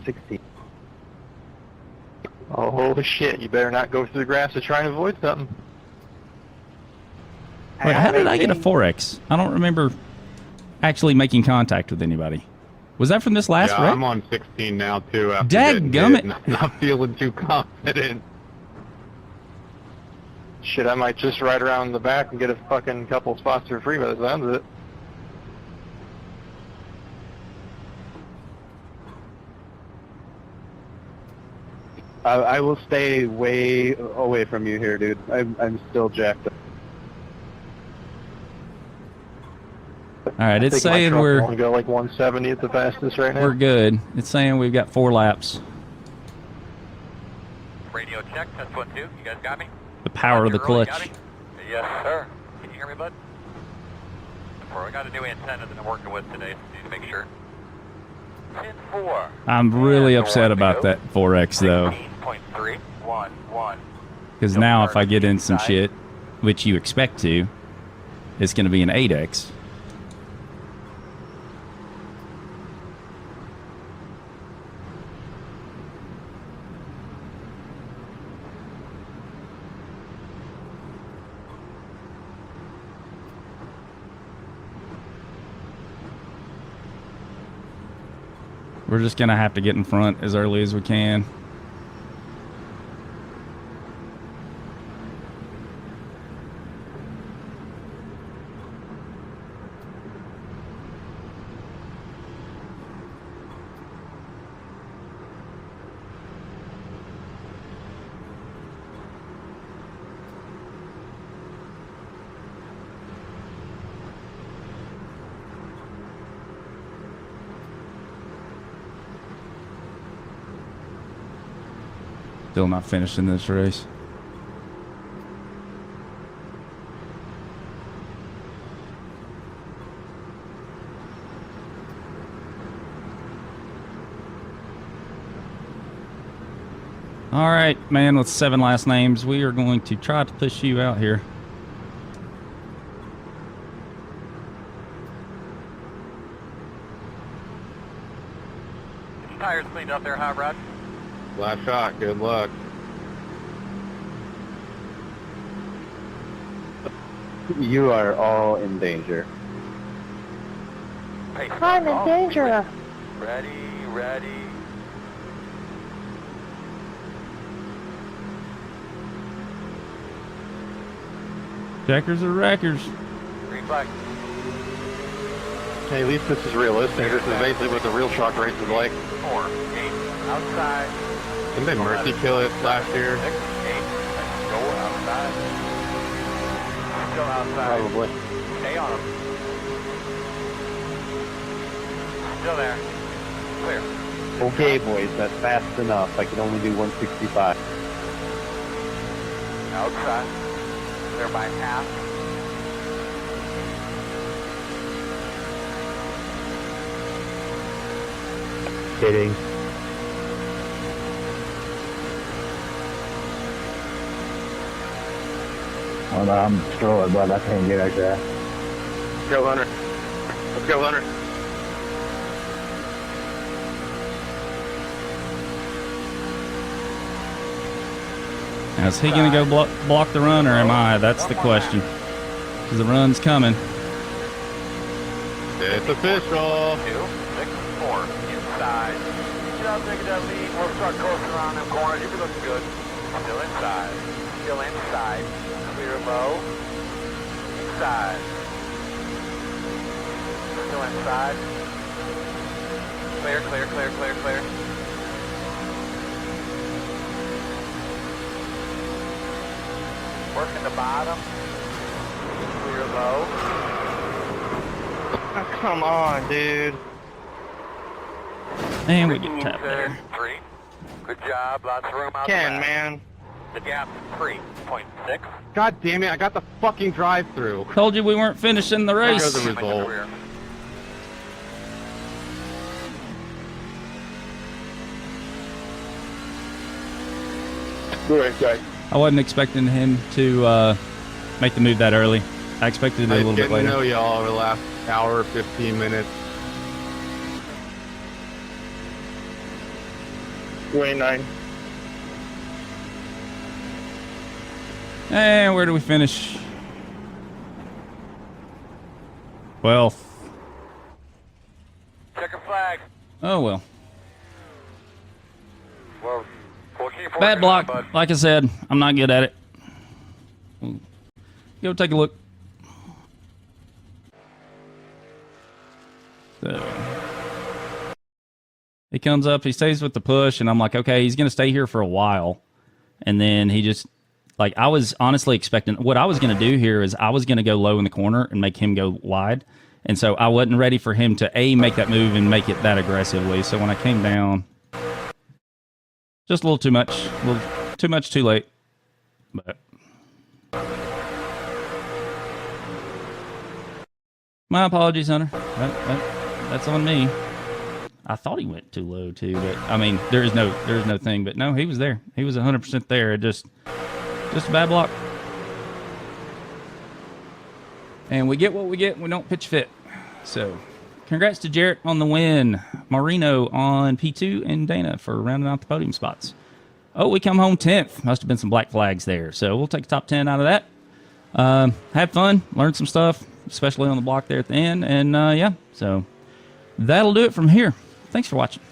16. Oh, holy shit. You better not go through the grass to try and avoid something. Wait, how did I get a 4X? I don't remember actually making contact with anybody. Was that from this last Yeah, wreck? I'm on 16 now, too. After getting Dadgummit. hit, and I'm not feeling too confident. Shit, I might just ride around the back and get a fucking couple spots for free by the sound of it. I will stay way away from you here, dude. I'm still jacked up. All right, it's I think my saying truck we're will only go like 170 at the fastest right now. we're good. It's saying we've got 4 laps. Radio check, test 1, 2. You guys got me? The power of the Roger, clutch. got me? Yes, sir. Can you hear me, bud? I got a new antenna that I'm working with today, so need to make sure. 10-4. I'm really upset about that 4X though, 16.311. because now if I get in some shit, which you expect to, it's going to be an 8X. We're just going to have to get in front as early as we can. Still not finishing this race. All right, man, with 7 last names, we are going to try to push you out here. Get your tires cleaned up there, Hot Rod. Last shot. Good luck. You are all in danger. Pace I'm in danger. Ready, ready. Checkers or wreckers? Green flag. Hey, at least this is realistic. This is basically what the real truck race is like. 4, 8, outside. Didn't they mercy kill it last year? 6, 8, let's go outside. Still outside. Probably. Stay on them. Still there. Clear. Okay, boys, that's fast enough. I can only do 165. Outside. They're by half. Kidding. Well, I'm destroyed, but I can't get out there. Let's go, Hunter. Let's go, Hunter. Now, is he going to go block the run, or am I? That's the question. Because the run's coming. It's official. 2, 6, 4, inside. Good job taking that lead. We'll start coasting around them corners. You'll be looking good. Still inside. Still inside. Clear low. Inside. Still inside. Clear, clear, clear, clear, clear. Working the bottom. Clear low. Oh, come on, dude. And we get tapped there. 3. Good job. Lots of room out Ken, the back. man. The gap 3.6. God damn it! I got the fucking drive-through. Told you we weren't finishing the race. Here's the result. Go ahead, guy. I wasn't expecting him to make the move that early. I expected it a little bit I later. know y'all over the last hour, 15 minutes. 29. And where do we finish? 12th. Checker flag. Oh, well. Well, we'll keep working Bad block. on it, bud. Like I said, I'm not good at it. Go take a look. So he comes up, he stays with the push, and I'm like, okay, he's going to stay here for a while. And then he just, like, I was honestly expecting, what I was going to do here is I was going to go low in the corner and make him go wide. And so I wasn't ready for him to, A, make that move and make it that aggressively. So when I came down, just a little too much. A little too much too late. But my apologies, Hunter. That's on me. I thought he went too low too, but I mean, there is no thing. But no, he was there. He was 100% there. It just a bad block. And we get what we get. We don't pitch fit. So, congrats to Jarrett on the win. Marino on P2 and Dana for rounding out the podium spots. Oh, we come home 10th. Must have been some black flags there. So we'll take the top 10 out of that. Had fun, learned some stuff, especially on the block there at the end. And yeah, so that'll do it from here. Thanks for watching.